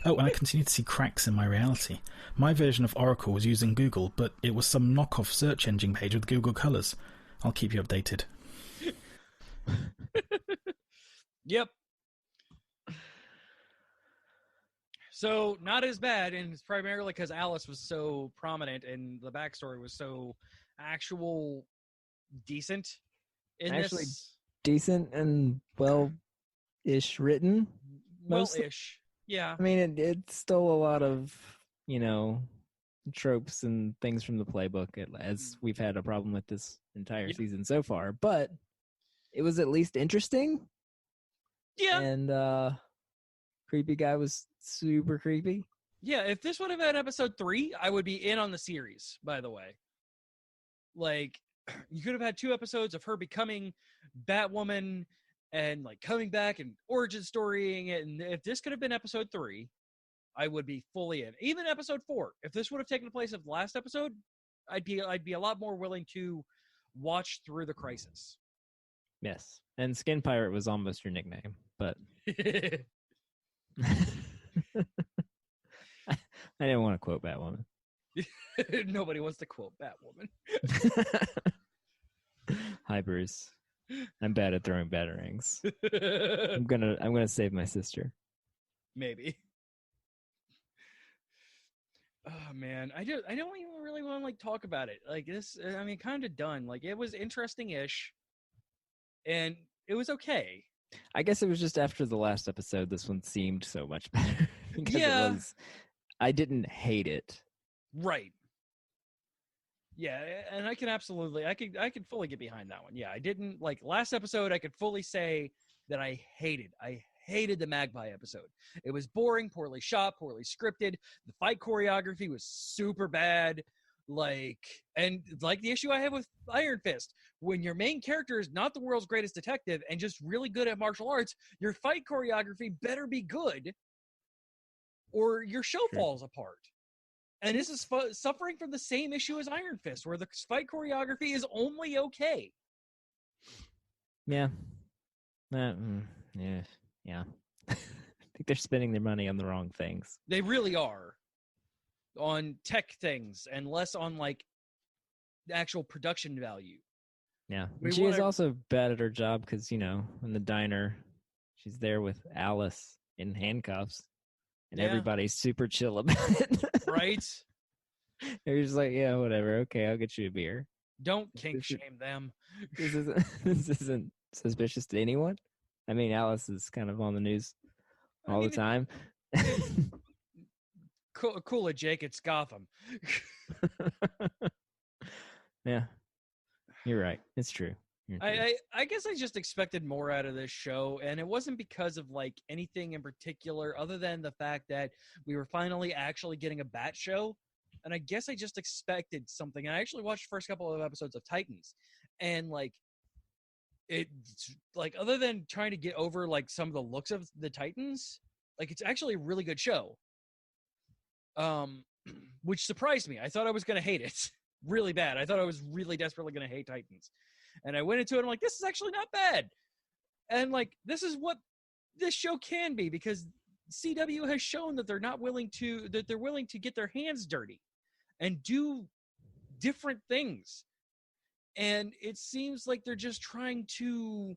Oh, and I continue to see cracks in my reality. My version of Oracle was using Google, but it was some knockoff search engine page with Google Colors. I'll keep you updated. Yep. So, not as bad, and it's primarily because Alice was so prominent and the backstory was so decent in Actually, this. Decent and well-ish written. Well-ish. Yeah. I mean, it stole a lot of, tropes and things from the playbook, as we've had a problem with this entire season so far. But it was at least interesting. Yeah. And creepy guy was super creepy. Yeah, if this would have been episode 3, I would be in on the series, by the way. Like, you could have had 2 episodes of her becoming Batwoman and like coming back and origin storying it. And if this could have been episode 3, I would be fully in. Even episode 4, if this would have taken place of the last episode, I'd be a lot more willing to watch through the crisis. Yes, and Skin Pirate was almost your nickname, but I didn't want to quote Batwoman. Nobody wants to quote Batwoman. Hi, Bruce. I'm bad at throwing batarangs. I'm gonna save my sister. Maybe. Oh man, I don't even really want to like talk about it. Like this, I mean, kind of done. Like it was interesting-ish, and it was okay. I guess it was just after the last episode, this one seemed so much better. Yeah. I didn't hate it. Right. Yeah, and I could fully get behind that one. Yeah, I didn't like last episode. I could fully say that I hated the Magpie episode. It was boring, poorly shot, poorly scripted. The fight choreography was super bad. Like the issue I have with Iron Fist, when your main character is not the world's greatest detective and just really good at martial arts, your fight choreography better be good, or your show falls apart. And this is suffering from the same issue as Iron Fist, where the fight choreography is only okay. Yeah. Yeah. I think they're spending their money on the wrong things. They really are. On tech things and less on, like, the actual production value. Yeah. We She is wanna- also bad at her job because, in the diner, she's there with Alice in handcuffs, and Yeah. everybody's super chill about it. Right? They're just like, yeah, whatever. Okay, I'll get you a beer. Don't kink shame them. This isn't suspicious to anyone. I mean, Alice is kind of on the news all the time. Cool it, Jake. It's Gotham. Yeah, you're right. It's true. I guess I just expected more out of this show, and it wasn't because of like anything in particular other than the fact that we were finally actually getting a Bat show. And I guess I just expected something. And I actually watched the first couple of episodes of Titans, and like it's like, other than trying to get over like some of the looks of the Titans, like it's actually a really good show. Which surprised me. I thought I was gonna hate it really bad. I thought I was really desperately gonna hate Titans. And I went into it, I'm like, this is actually not bad. And like, this is what this show can be, because CW has shown that they're willing to get their hands dirty and do different things. And it seems like they're just trying to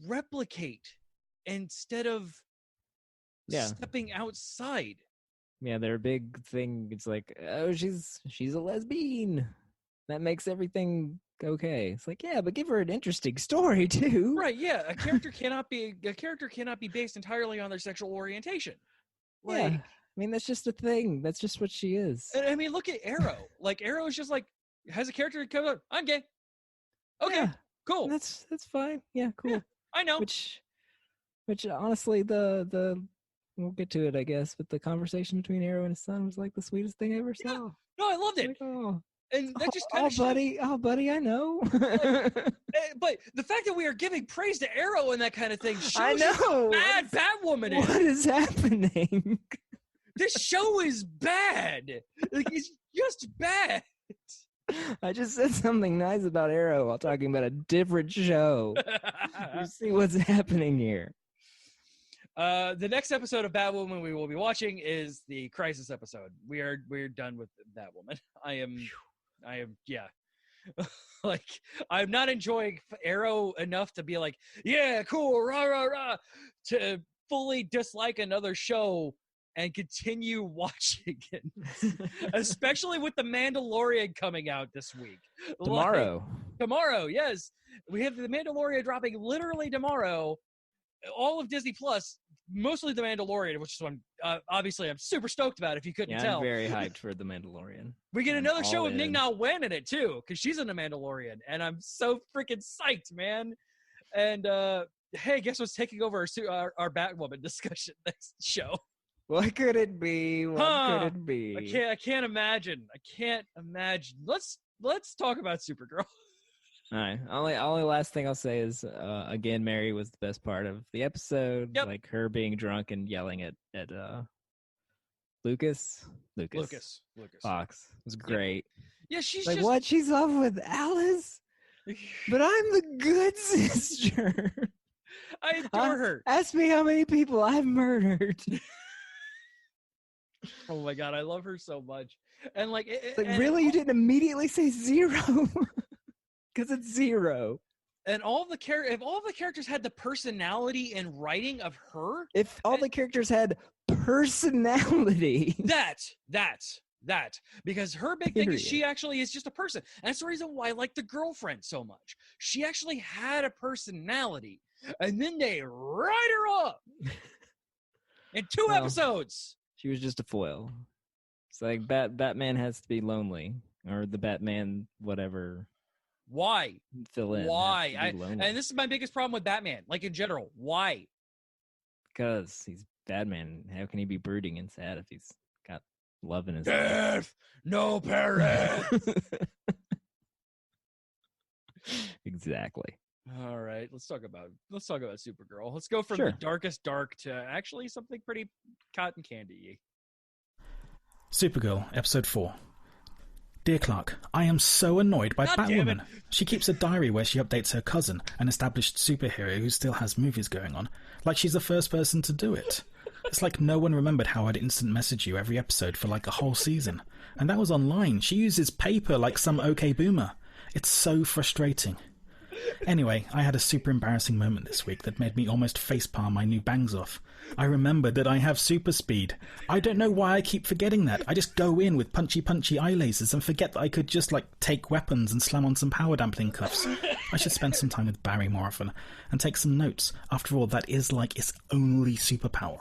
replicate instead of stepping outside. Yeah, their big thing, it's like, oh, she's a lesbian. That makes everything okay. It's like, yeah, but give her an interesting story too. Right, yeah. A character cannot be based entirely on their sexual orientation. Like, yeah. I mean, that's just a thing. That's just what she is. And I mean, look at Arrow. Like, Arrow is just like, has a character that comes up, I'm gay. Okay, yeah, cool. That's fine. Yeah, cool. Yeah, I know. Which honestly, the we'll get to it, I guess, but the conversation between Arrow and his son was like the sweetest thing I ever saw. No, I loved it. Like, oh. And that just kind of buddy, I know. But the fact that we are giving praise to Arrow and that kind of thing shows I know. you how bad Batwoman is. What is happening? This show is bad. Like, it's just bad. I just said something nice about Arrow while talking about a different show. You see what's happening here. The next episode of Batwoman we will be watching is the Crisis episode. We're done with Batwoman. I am yeah. Like, I'm not enjoying Arrow enough to be like, yeah, cool, rah rah rah, to fully dislike another show and continue watching it. Especially with The Mandalorian coming out this week. Tomorrow. Tomorrow, yes. We have The Mandalorian dropping literally tomorrow. All of Disney Plus, mostly The Mandalorian, which is one obviously I'm super stoked about if you couldn't tell. I'm very hyped for The Mandalorian. We get another show with Ming-Na Wen in it too, because she's in The Mandalorian, and I'm so freaking psyched, man. And hey, guess what's taking over our Batwoman discussion next show? What could it be? What could it be? I can't imagine. Let's talk about Supergirl. All right. Only last thing I'll say is, again, Mary was the best part of the episode. Yep. Like her being drunk and yelling at Lucas Fox. It was great. Yeah, she's like, just... what? She's off with Alice? But I'm the good sister. I adore her. Ask me how many people I've murdered. Oh my god, I love her so much. And like, really, you didn't immediately say 0? Because it's 0. And if all the characters had the personality and writing of her, if all the characters had personality, that because her big thing is she actually is just a person. And that's the reason why I like The Girlfriend so much. She actually had a personality, and then they write her up in 2 episodes. She was just a foil. It's like Batman has to be lonely, or the Batman whatever. Why? Fill in. Why? And this is my biggest problem with Batman, like in general. Why? Because he's Batman. How can he be brooding and sad if he's got love in his Death, no parents. Exactly. All right, let's talk about Supergirl. Let's go from the darkest dark to actually something pretty cotton candy-y. Supergirl, episode 4. Dear Clark, I am so annoyed by Batwoman. She keeps a diary where she updates her cousin, an established superhero who still has movies going on, like she's the first person to do it. It's like no one remembered how I'd instant message you every episode for like a whole season. And that was online. She uses paper like some OK boomer. It's so frustrating. Anyway, I had a super embarrassing moment this week that made me almost facepalm my new bangs off. I remembered that I have super speed. I don't know why I keep forgetting that. I just go in with punchy eye lasers and forget that I could just, take weapons and slam on some power dampening cuffs. I should spend some time with Barry more often and take some notes. After all, that is, its only superpower.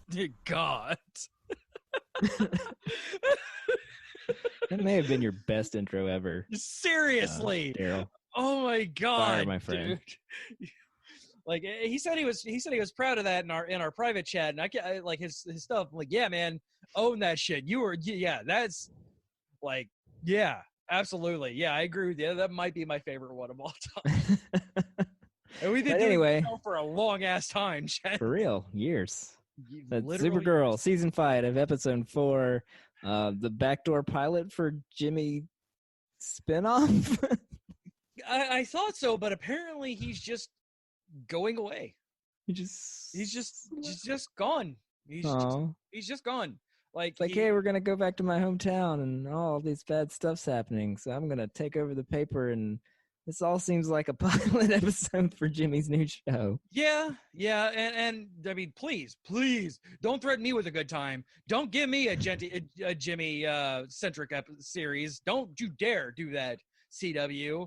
Dear God. That may have been your best intro ever. Seriously. Darrell. Oh my God, Fire, my friend. Dude. He said he was proud of that in our private chat, and I his stuff. I'm like, yeah, man, own that shit. That's yeah, absolutely, yeah, I agree with you. That might be my favorite one of all time. And we've been doing this show for a long ass time, Chad. For real, years. That's Literally Supergirl, years. season 5 of episode 4, the backdoor pilot for Jimmy spinoff. I thought so, but apparently he's just going away. He's just gone. He's just gone. Hey, we're gonna go back to my hometown, and all these bad stuff's happening. So I'm gonna take over the paper, and this all seems like a pilot episode for Jimmy's new show. Yeah, and I mean, please, don't threaten me with a good time. Don't give me a Jimmy centric series. Don't you dare do that, CW.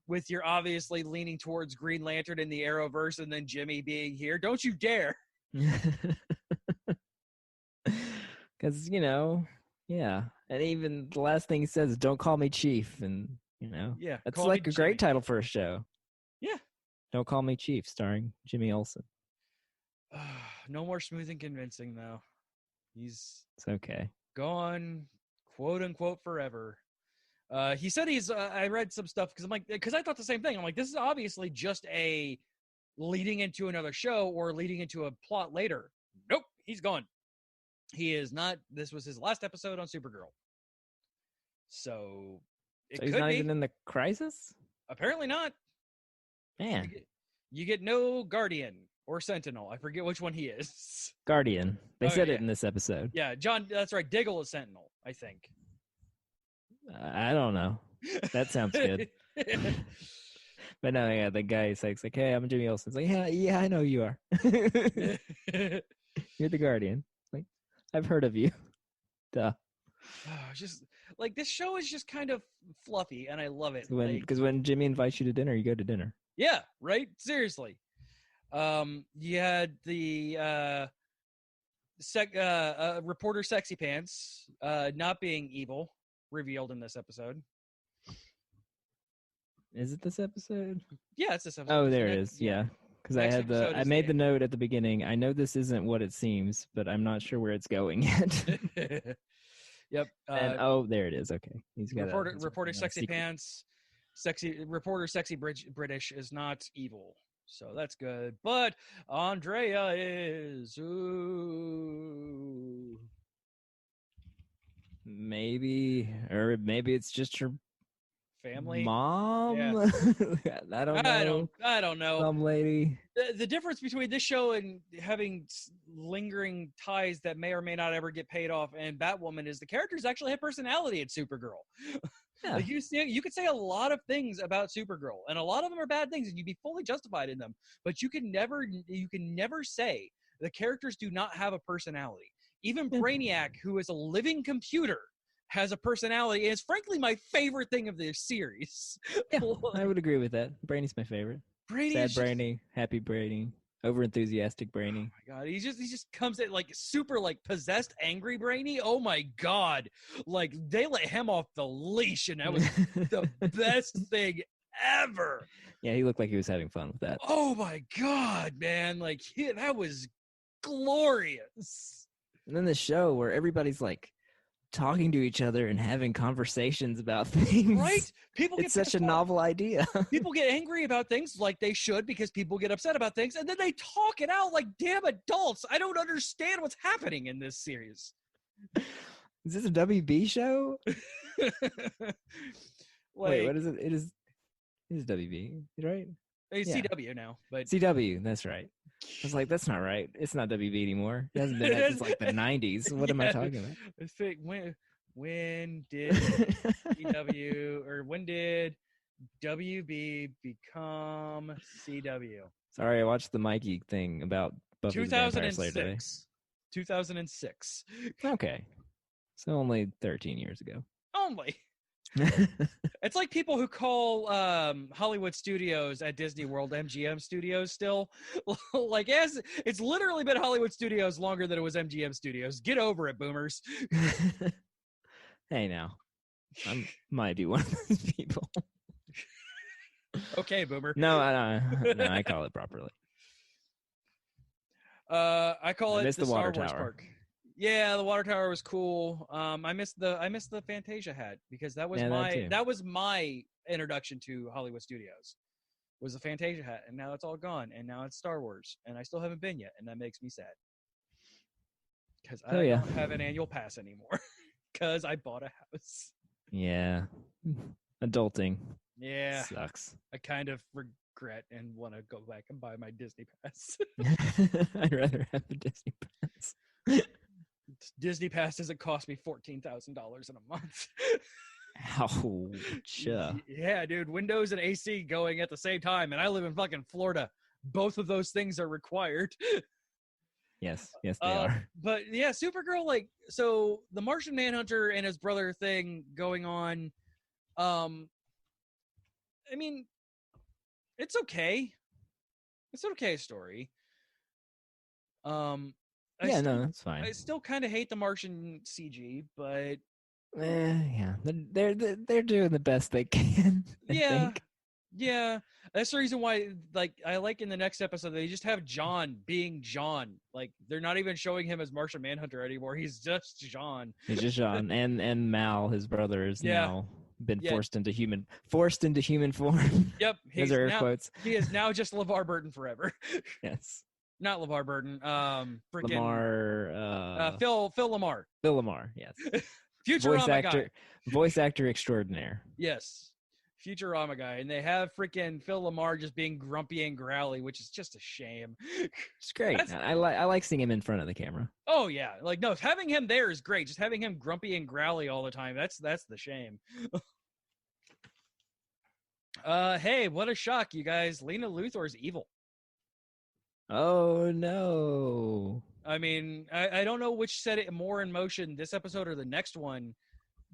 With your obviously leaning towards Green Lantern in the Arrowverse and then Jimmy being here. Don't you dare. Because, yeah. And even the last thing he says is, don't call me Chief. And, yeah, that's a great title for a show. Yeah. Don't Call Me Chief, starring Jimmy Olsen. No more smooth and convincing, though. It's okay. Gone, quote unquote, forever. He said I read some stuff because I thought the same thing. I'm like, this is obviously just a leading into another show or leading into a plot later. Nope, he's gone. He is not. This was his last episode on Supergirl. So he's not even in the Crisis? Apparently not. Man. You get no Guardian or Sentinel. I forget which one he is. Guardian. They said it in this episode. Yeah, John, that's right. Diggle is Sentinel, I think. I don't know. That sounds good. But no, yeah, the guy is like, hey, I'm Jimmy Olsen. It's like, yeah, I know you are. You're the Guardian. Like, I've heard of you. Duh. Just this show is just kind of fluffy, and I love it. Because when Jimmy invites you to dinner, you go to dinner. Yeah, right. Seriously. You had the reporter Sexy Pants not being evil revealed in this episode. Is it this episode? Yeah, it's this episode. Oh, there it is. Yeah. Because I made the note at the beginning. I know this isn't what it seems, but I'm not sure where it's going yet. Yep. There it is. Okay. He's got reporter Sexy Pants. Reporter Sexy British is not evil. So that's good. But Andrea is. Ooh. Maybe it's just her family mom. Yeah. I don't know. Some lady. The difference between this show and having lingering ties that may or may not ever get paid off and Batwoman is the characters actually have personality in Supergirl. Yeah. You could say a lot of things about Supergirl, and a lot of them are bad things, and you'd be fully justified in them. But you can never say the characters do not have a personality. Even Brainiac, who is a living computer, has a personality, and it's frankly my favorite thing of this series. Yeah, I would agree with that. Brainy's my favorite. Sad Brainy, happy Brainy, overenthusiastic Brainy. Oh my god, he just comes in super possessed, angry Brainy. Oh my god, they let him off the leash, and that was the best thing ever. Yeah, he looked like he was having fun with that. Oh my god, man, that was glorious. And then the show where everybody's talking to each other and having conversations about things. Right? It's such a novel idea. People get angry about things like they should because people get upset about things, and then they talk it out like damn adults. I don't understand what's happening in this series. Is this a WB show? Wait, what is it? It is WB, right? It's CW now, but CW, that's right. I was like, that's not right. It's not WB anymore. It hasn't been that since the 90s. What am I talking about? When did CW or when did WB become CW. Sorry, I watched the Mikey thing about Buffy the Vampire Slayer today. 2006. Okay. So only 13 years ago. Only. It's like people who call Hollywood Studios at Disney World MGM Studios still. Like, yes, it's literally been Hollywood Studios longer than it was MGM Studios. Get over it, boomers. Hey, now. I might be one of those people. Okay, boomer. No, I call it properly. I call it the water Star Wars tower. Park. Yeah, the water tower was cool. I missed the Fantasia hat because that was my introduction to Hollywood Studios. Was the Fantasia hat, and now it's all gone, and now it's Star Wars, and I still haven't been yet, and that makes me sad because I don't have an annual pass anymore because I bought a house. Yeah, adulting. Yeah, sucks. I kind of regret and want to go back and buy my Disney pass. I'd rather have a Disney pass. Disney Pass doesn't cost me $14,000 in a month. Ouch. Yeah, dude. Windows and AC going at the same time, and I live in fucking Florida. Both of those things are required. Yes, they are. But yeah, Supergirl, like, so the Martian Manhunter and his brother thing going on. I mean, it's okay. It's an okay story. That's fine. I still kind of hate the Martian CG, but yeah, they're doing the best they can. I think. Yeah, that's the reason why. Like, I like in the next episode they just have John being John. Like, they're not even showing him as Martian Manhunter anymore. He's just John. He's just John, and Mal, his brother, is now been forced into human form. Yep, those are air quotes. He is now just LeVar Burton forever. Yes. Not LeVar Burton. Freaking Lamar. Phil Lamar. Phil Lamar. Yes. Futurama guy. Voice actor extraordinaire. Yes. Futurama guy, and they have freaking Phil Lamar just being grumpy and growly, which is just a shame. It's great. I like seeing him in front of the camera. Oh yeah, like no, having him there is great. Just having him grumpy and growly all the time, that's the shame. Hey, what a shock, you guys! Lena Luthor's evil. Oh no! I mean, I don't know which set it more in motion, this episode or the next one.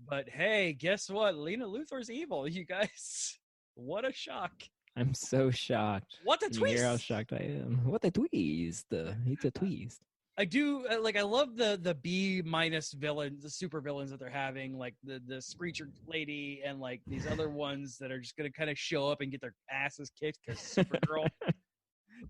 But hey, guess what? Lena Luthor's evil, you guys. What a shock. I'm so shocked. What a Can twist. You hear how shocked I am. What a twist. It's a twist. I do, I love the B- villains, the super villains that they're having, like the Screecher lady and like these other ones that are just going to kind of show up and get their asses kicked because Supergirl.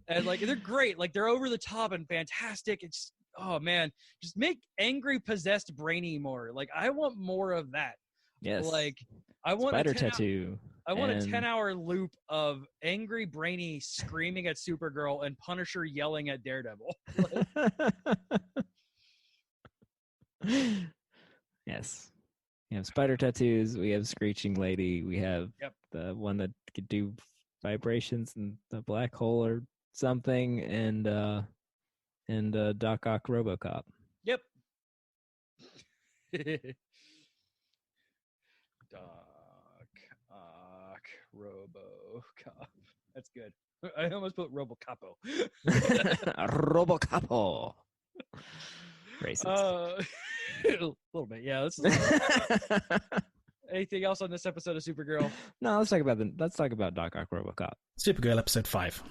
And like, they're great. Like, they're over the top and fantastic. It's, oh man, just make angry possessed Brainy more. Like, I want more of that. Yes. Like, I want spider tattoo. I want a 10-hour loop of angry Brainy screaming at Supergirl and Punisher yelling at Daredevil. Yes. We have spider tattoos. We have Screeching Lady. We have the one that could do vibrations and the black hole or something, and Doc Ock RoboCop. Yep. Doc Ock RoboCop. That's good. I almost put RoboCapo. RoboCapo. Racist. A little bit, yeah. Anything else on this episode of Supergirl? No, let's talk about Doc Ock RoboCop. Supergirl episode 5.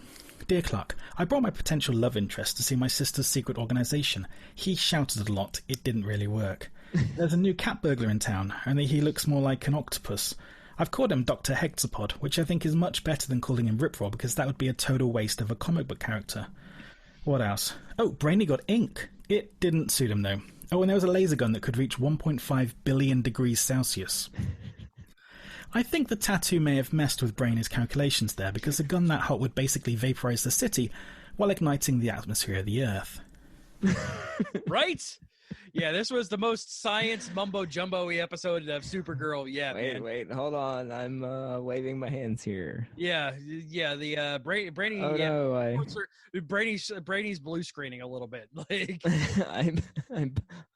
Dear Clark, I brought my potential love interest to see my sister's secret organisation. He shouted a lot. It didn't really work. There's a new cat burglar in town, only he looks more like an octopus. I've called him Dr. Hexapod, which I think is much better than calling him Rip Roar, because that would be a total waste of a comic book character. What else? Oh, Brainy got ink. It didn't suit him, though. Oh, and there was a laser gun that could reach 1.5 billion degrees Celsius. I think the tattoo may have messed with Brainy's calculations there, because a gun that hot would basically vaporize the city while igniting the atmosphere of the Earth. Right? Yeah, this was the most science mumbo-jumbo-y episode of Supergirl yet. Wait, hold on. I'm waving my hands here. Yeah, the Brainy. Oh, yeah, no, Brainy's blue screening a little bit. Like, I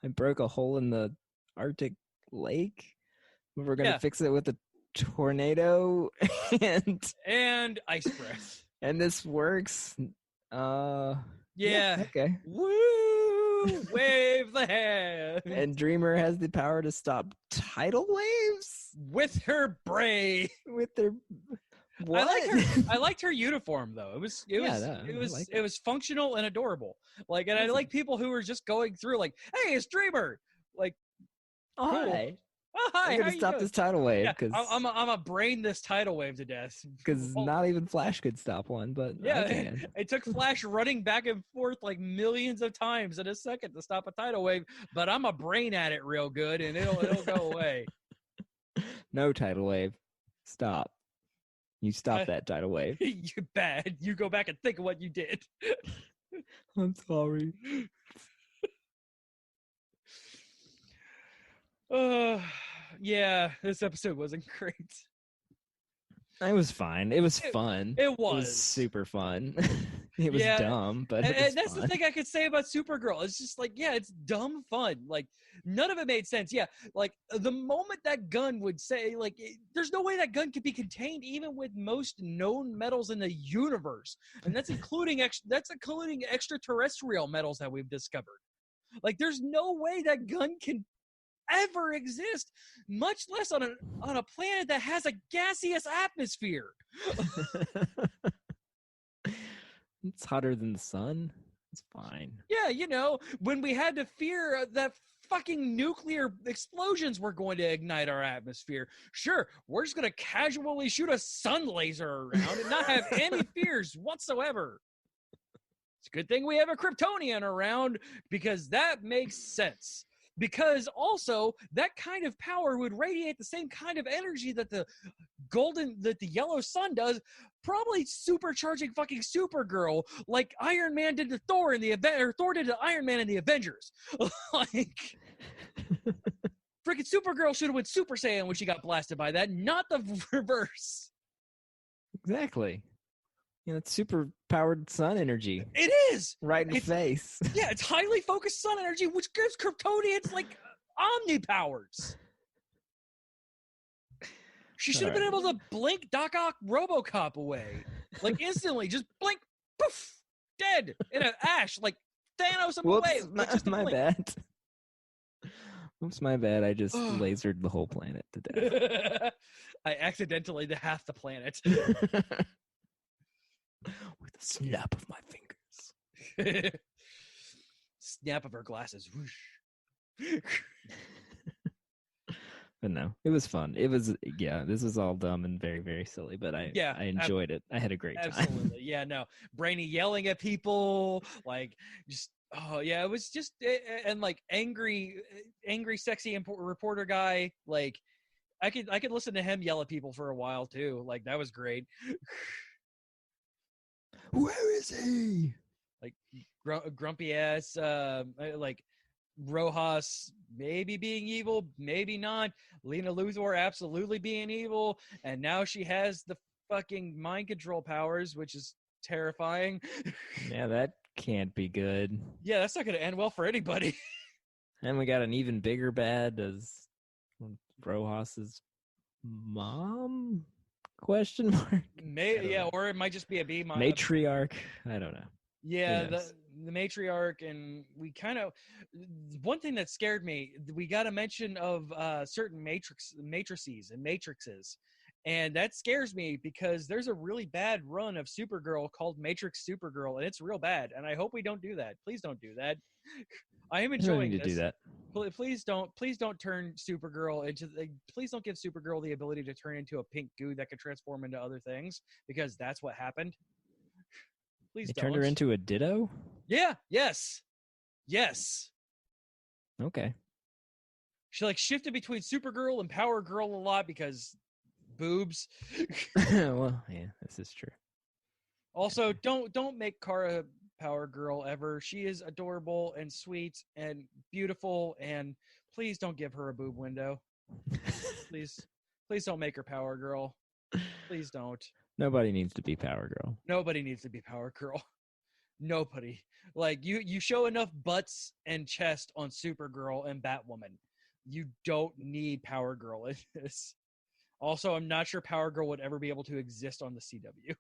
broke a hole in the Arctic lake. We're gonna fix it with the tornado and ice breath. and this works. Yeah. Okay. Woo! Wave the hand. And Dreamer has the power to stop tidal waves With her braid. with their what? I liked her uniform though. It was functional and adorable. Like, and I like people who were just going through like, hey, it's Dreamer. Like, Oh, cool. hi. Oh, hi. I'm gonna stop this tidal wave Yeah, because I'm a brain this tidal wave to death. not even Flash could stop one, but Yeah, I can. it took Flash running back and forth like millions of times in a second to stop a tidal wave, but I'm a brain at it real good, and it'll go away. No tidal wave. Stop. You stop that tidal wave. You bad. You go back and think of what you did. I'm sorry. Yeah, this episode wasn't great. It was fine. It was fun. It was super fun. It was dumb, but it was and that's fun. the thing I could say about Supergirl. It's just like, yeah, it's dumb fun. Like, none of it made sense. Yeah, like the moment that gun would say, like, there's no way that gun could be contained even with most known metals in the universe, and that's including extraterrestrial metals that we've discovered. Like, there's no way that gun can ever exist, much less on a planet that has a gaseous atmosphere. It's hotter than the sun. It's fine. Yeah, you know, when we had to fear that fucking nuclear explosions were going to ignite our atmosphere, sure, we're just going to casually shoot a sun laser around and not have any fears whatsoever. It's a good thing we have a Kryptonian around, because that makes sense. Because also, that kind of power would radiate the same kind of energy that the yellow sun does, probably supercharging fucking Supergirl like Iron Man did to Thor Thor did to Iron Man in the Avengers. Like, freaking Supergirl should have went Super Saiyan when she got blasted by that, not the reverse. Exactly. You know, it's super powered sun energy. It is! Right in the face. Yeah, it's highly focused sun energy, which gives Kryptonians, like, omni-powers. She should have been able to blink Doc Ock RoboCop away. Like, instantly. Just blink, poof, dead in an ash. Like, Thanos him away. My bad. Oops, my bad. I just lasered the whole planet to death. I accidentally half the planet. With a snap of my fingers. Snap of her glasses. Whoosh. But no, it was fun. It was, this was all dumb and very, very silly, but I enjoyed it. I had a great time. Absolutely. Yeah, no. Brainy yelling at people, like, just, it was just, and like angry, sexy reporter guy, like, I could listen to him yell at people for a while too. Like, that was great. Where is he? Like, grumpy ass, like Rojas maybe being evil, maybe not. Lena Luthor absolutely being evil, and now she has the fucking mind control powers, which is terrifying. Yeah, that can't be good. Yeah, that's not going to end well for anybody. And we got an even bigger bad as Rojas's mom? Question mark. Or it might just be a B minus. Matriarch. I don't know. Yeah, the matriarch, and we kind of, one thing that scared me, we got a mention of certain matrices, and that scares me because there's a really bad run of Supergirl called Matrix Supergirl, and it's real bad, and I hope we don't do that. Please don't do that. I am enjoying this. To do that. Please don't turn Supergirl into please don't give Supergirl the ability to turn into a pink goo that could transform into other things, because that's what happened. Please don't. Turned her into a Ditto? Yeah, yes. Okay. She like shifted between Supergirl and Power Girl a lot because boobs. Well, yeah, this is true. Also, don't make Kara Power Girl ever. She is adorable and sweet and beautiful, and please don't give her a boob window. Please don't make her Power Girl. Please don't. Nobody needs to be Power Girl. Nobody needs to be Power Girl. Nobody. Like, you show enough butts and chest on Supergirl and Batwoman. You don't need Power Girl in this. Also, I'm not sure Power Girl would ever be able to exist on the CW.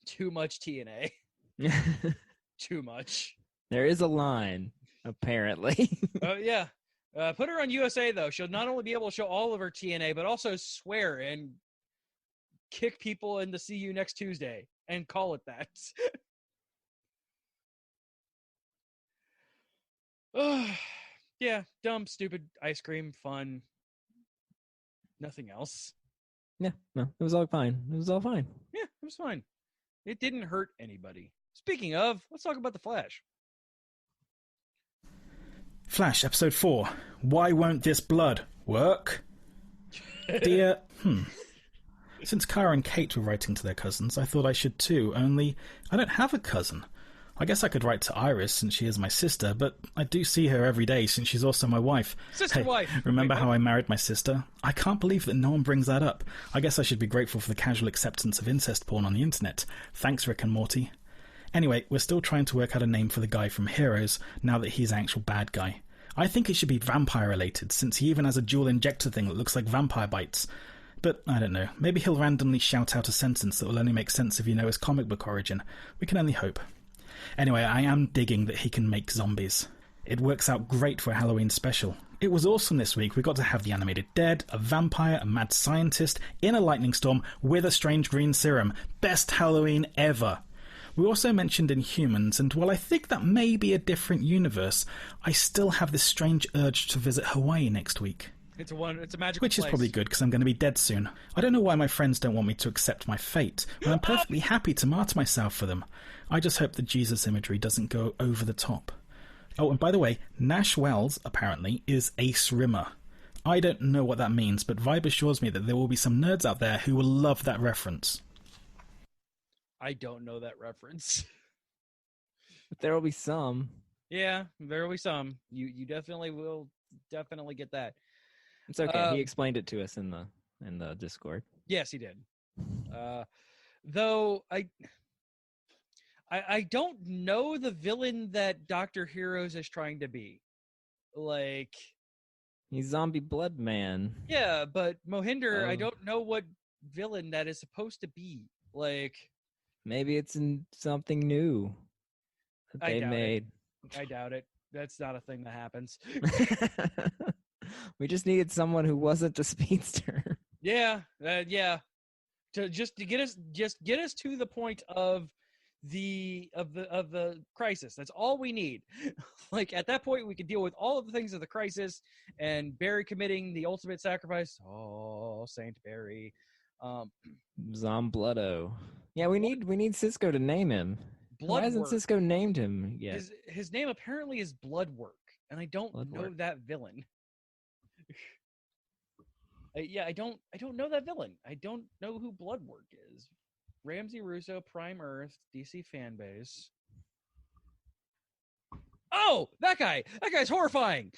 Too much TNA. Too much. There is a line, apparently. Oh, yeah. Put her on USA, though. She'll not only be able to show all of her TNA, but also swear and kick people in the See You Next Tuesday and call it that. Yeah, dumb, stupid ice cream, fun. Nothing else. Yeah, no, it was all fine. It was all fine. Yeah, it was fine. It didn't hurt anybody. Speaking of, let's talk about The Flash. Flash, episode 4. Why won't this blood work? Dear, Since Kara and Kate were writing to their cousins, I thought I should too, only I don't have a cousin. I guess I could write to Iris since she is my sister, but I do see her every day since she's also my wife. Sister wife! Remember how I married my sister? I can't believe that no one brings that up. I guess I should be grateful for the casual acceptance of incest porn on the internet. Thanks, Rick and Morty. Anyway, we're still trying to work out a name for the guy from Heroes, now that he's an actual bad guy. I think it should be vampire-related, since he even has a dual injector thing that looks like vampire bites. But, I don't know, maybe he'll randomly shout out a sentence that will only make sense if you know his comic book origin. We can only hope. Anyway, I am digging that he can make zombies. It works out great for a Halloween special. It was awesome this week. We got to have the animated dead, a vampire, a mad scientist, in a lightning storm, with a strange green serum. Best Halloween ever. We also mentioned Inhumans, and while I think that may be a different universe, I still have this strange urge to visit Hawaii next week. It's a magical Which is place. probably good, because I'm going to be dead soon. I don't know why my friends don't want me to accept my fate, when I'm perfectly happy to martyr myself for them. I just hope the Jesus imagery doesn't go over the top. Oh, and by the way, Nash Wells, apparently, is Ace Rimmer. I don't know what that means, but Vibe assures me that there will be some nerds out there who will love that reference. I don't know that reference. But there will be some. Yeah, there will be some. You definitely will get that. It's okay. He explained it to us in the Discord. Yes, he did. Though I don't know the villain that Dr. Heroes is trying to be. Like, he's Zombie Blood Man. Yeah, but Mohinder, I don't know what villain that is supposed to be. Like, maybe it's in something new that they made. I doubt it. That's not a thing that happens. We just needed someone who wasn't a speedster. Yeah. To get us to the point of the crisis. That's all we need. Like, at that point, we could deal with all of the things of the crisis and Barry committing the ultimate sacrifice. Oh, Saint Barry. Zombloodo. Yeah, we need Cisco to name him. Why hasn't Cisco named him yet? His name apparently is Bloodwork, and I don't know that villain. I don't know that villain. I don't know who Bloodwork is. Ramsey Russo, Prime Earth, DC Fanbase. Oh, that guy! That guy's horrifying!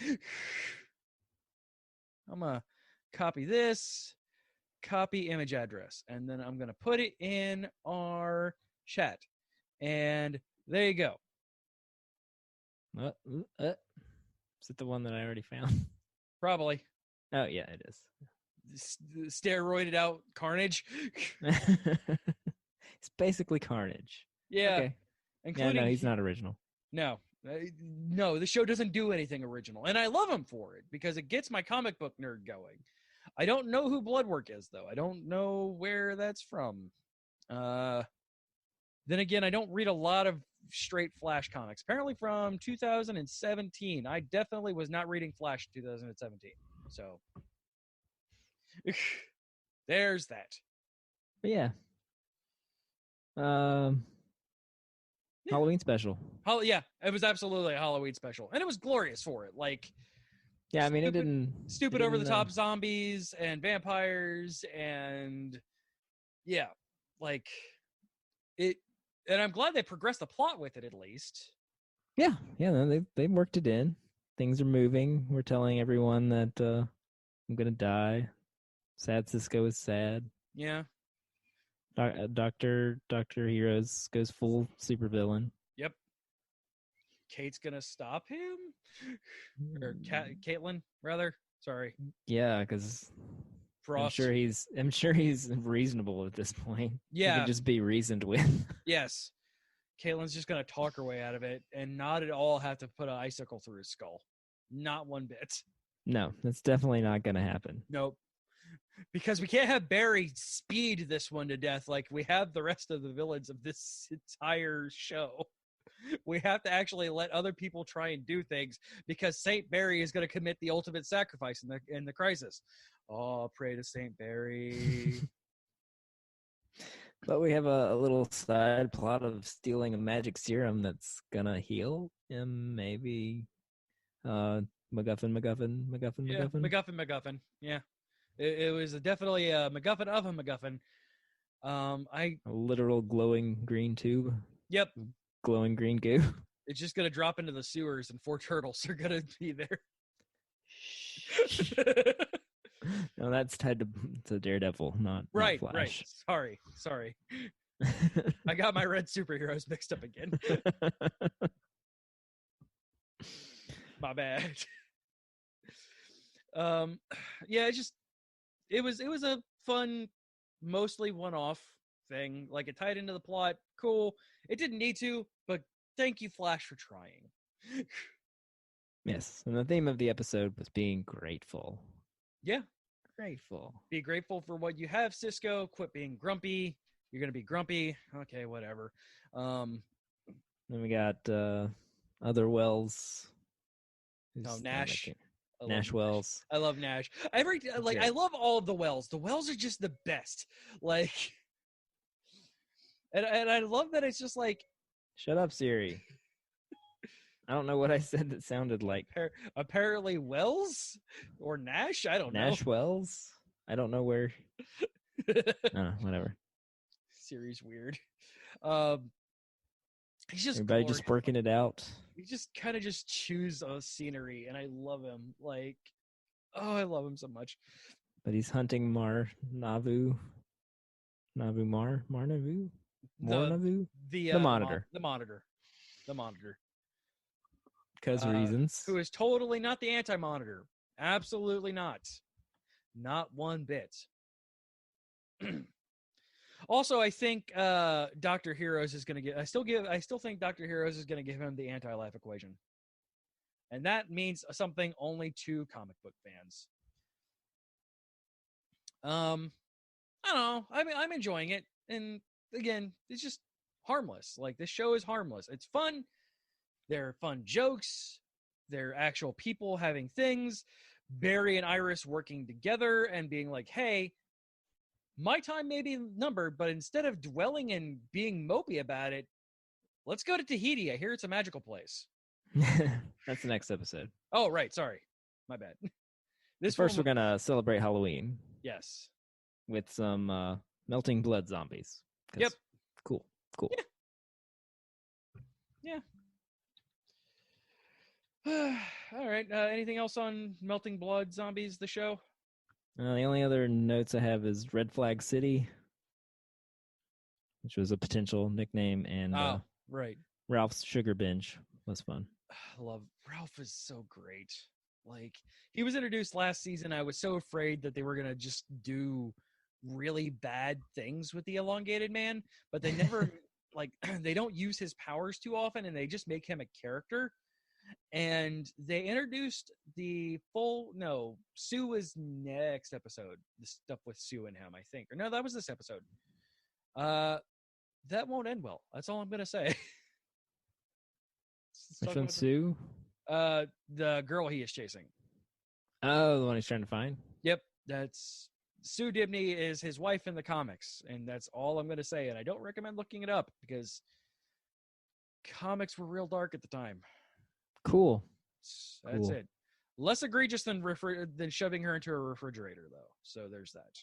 I'm gonna copy this, copy image address, and then I'm gonna put it in our chat. And there you go. Is it the one that I already found? Probably. Oh, yeah, it is. Steroided out Carnage. It's basically Carnage. Yeah. Okay. No, he's not original. No, the show doesn't do anything original. And I love him for it because it gets my comic book nerd going. I don't know who Bloodwork is, though. I don't know where that's from. Then again, I don't read a lot of straight Flash comics. Apparently from 2017. I definitely was not reading Flash in 2017. So there's that. But yeah. Halloween special. Yeah, it was absolutely a Halloween special. And it was glorious for it. Like, yeah, I mean, it stupid over the top zombies and vampires and yeah, like it. And I'm glad they progressed the plot with it at least. Yeah, they worked it in. Things are moving. We're telling everyone that I'm gonna die. Sad Cisco is sad. Yeah. Dr. Heroes goes full supervillain. Yep. Kate's gonna stop him, or Caitlin, rather. Sorry. Yeah, because Frost. I'm sure he's reasonable at this point. Yeah. He can just be reasoned with. Yes. Caitlin's just going to talk her way out of it and not at all have to put an icicle through his skull. Not one bit. No, that's definitely not going to happen. Nope. Because we can't have Barry speed this one to death like we have the rest of the villains of this entire show. We have to actually let other people try and do things because Saint Barry is going to commit the ultimate sacrifice in the crisis. Oh, pray to Saint Barry. But we have a little side plot of stealing a magic serum that's gonna heal him, maybe. MacGuffin. Yeah, MacGuffin. Yeah. It was definitely a MacGuffin of a MacGuffin. A literal glowing green tube. Yep. Glowing green goo. It's just gonna drop into the sewers and 4 turtles are gonna be there. No, that's tied to Daredevil, not right. Flash. Right. Sorry. I got my red superheroes mixed up again. My bad. Yeah, it was a fun, mostly one-off thing. Like, it tied into the plot. Cool. It didn't need to, but thank you, Flash, for trying. Yes, and the theme of the episode was being grateful. Yeah. Grateful. Be grateful for what you have, Cisco. Quit being grumpy. You're going to be grumpy. Okay, whatever. Then we got other Wells. Nash. Nash Wells. I love Nash. I love all of the Wells. The Wells are just the best. Like, and I love that it's just like, shut up, Siri. I don't know what I said that sounded like. Apparently Wells or Nash? I don't know. Nash Wells? I don't know where. Whatever. Siri's weird. He's just everybody just working it out. He just kind of just chews scenery, and I love him. Like, oh, I love him so much. But he's hunting Marnavu. Marnavu? The Monitor. The Monitor. Because reasons. Who is totally not the Anti-Monitor. Absolutely not. Not one bit. Also, I think Dr. Heroes is going to get... I still think Dr. Heroes is going to give him the anti-life equation. And that means something only to comic book fans. I don't know. I'm enjoying it. And again, it's just harmless. Like, this show is harmless. It's fun. There are fun jokes. There are actual people having things. Barry and Iris working together and being like, hey, my time may be numbered, but instead of dwelling and being mopey about it, let's go to Tahiti. I hear it's a magical place. That's the next episode. Oh, right. Sorry. My bad. First, we're going to celebrate Halloween. Yes. With some melting blood zombies. Yep. Cool. Yeah. All right. Anything else on Melting Blood Zombies, the show? The only other notes I have is Red Flag City, which was a potential nickname, and right. Ralph's Sugar Binge was fun. I love Ralph is so great. Like, he was introduced last season. I was so afraid that they were gonna just do really bad things with the elongated man, but they never like they don't use his powers too often, and they just make him a character. And they introduced Sue was next episode. The stuff with Sue and him, I think. Or no, that was this episode. That won't end well. That's all I'm gonna say. Which one's Sue? The girl he is chasing. Oh, the one he's trying to find? Yep. That's Sue Dibney is his wife in the comics, and that's all I'm gonna say. And I don't recommend looking it up because comics were real dark at the time. Cool. That's it. Less egregious than shoving her into a refrigerator, though. So there's that.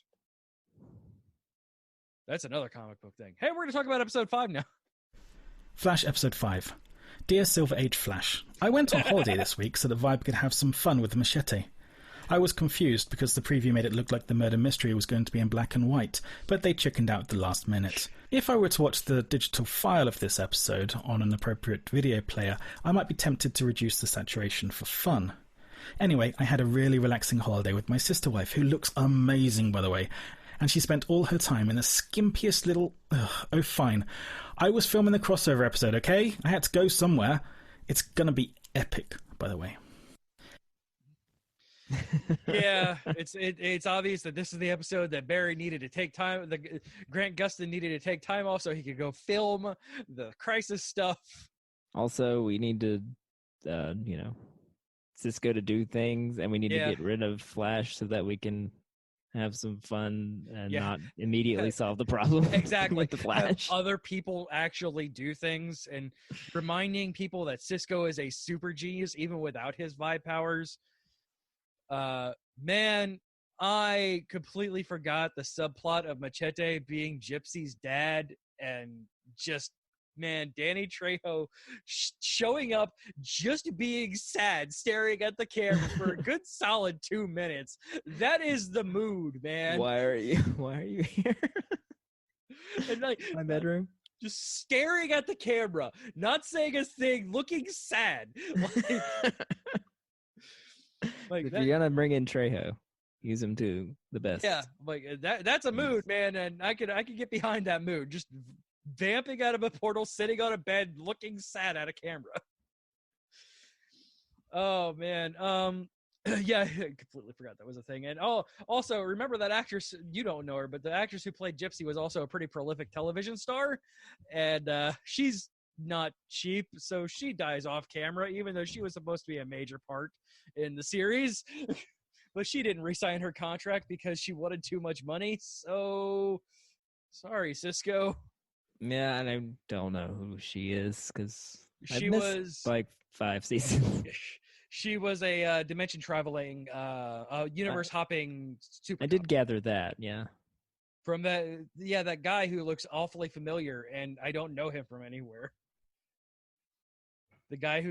That's another comic book thing. Hey, we're going to talk about episode 5 now. Flash episode 5. Dear Silver Age Flash, I went on holiday this week so that Vibe could have some fun with the machete. I was confused because the preview made it look like the murder mystery was going to be in black and white, but they chickened out at the last minute. If I were to watch the digital file of this episode on an appropriate video player, I might be tempted to reduce the saturation for fun. Anyway, I had a really relaxing holiday with my sister wife, who looks amazing, by the way. And she spent all her time in the skimpiest little... oh, fine. I was filming the crossover episode, okay? I had to go somewhere. It's gonna be epic, by the way. Yeah, it's obvious that this is the episode that Barry needed to take time. Grant Gustin needed to take time off so he could go film the Crisis stuff. Also, we need to, Cisco to do things, and we need to get rid of Flash so that we can have some fun and not immediately solve the problem. Exactly. With the Flash. Have other people actually do things, and reminding people that Cisco is a super genius even without his vibe powers. Man, I completely forgot the subplot of Machete being Gypsy's dad, and just, man, Danny Trejo showing up just being sad, staring at the camera for a good solid 2 minutes. That is the mood, man. Why are you here? And like, my bedroom? Just staring at the camera, not saying a thing, looking sad. Like if you're gonna bring in Trejo, use him to the best. Yeah, like that's a mood, man, and I could get behind that mood. Just vamping out of a portal, sitting on a bed, looking sad at a camera. Oh man, yeah, I completely forgot that was a thing. And also remember that actress, you don't know her, but the actress who played Gypsy was also a pretty prolific television star, and she's not cheap, so she dies off camera, even though she was supposed to be a major part in the series. But she didn't re-sign her contract because she wanted too much money. So sorry, Cisco. Yeah, and I don't know who she is because she was like 5 seasons. She was a dimension traveling, universe hopping super. I did gather that, yeah. From that guy who looks awfully familiar, and I don't know him from anywhere. The guy who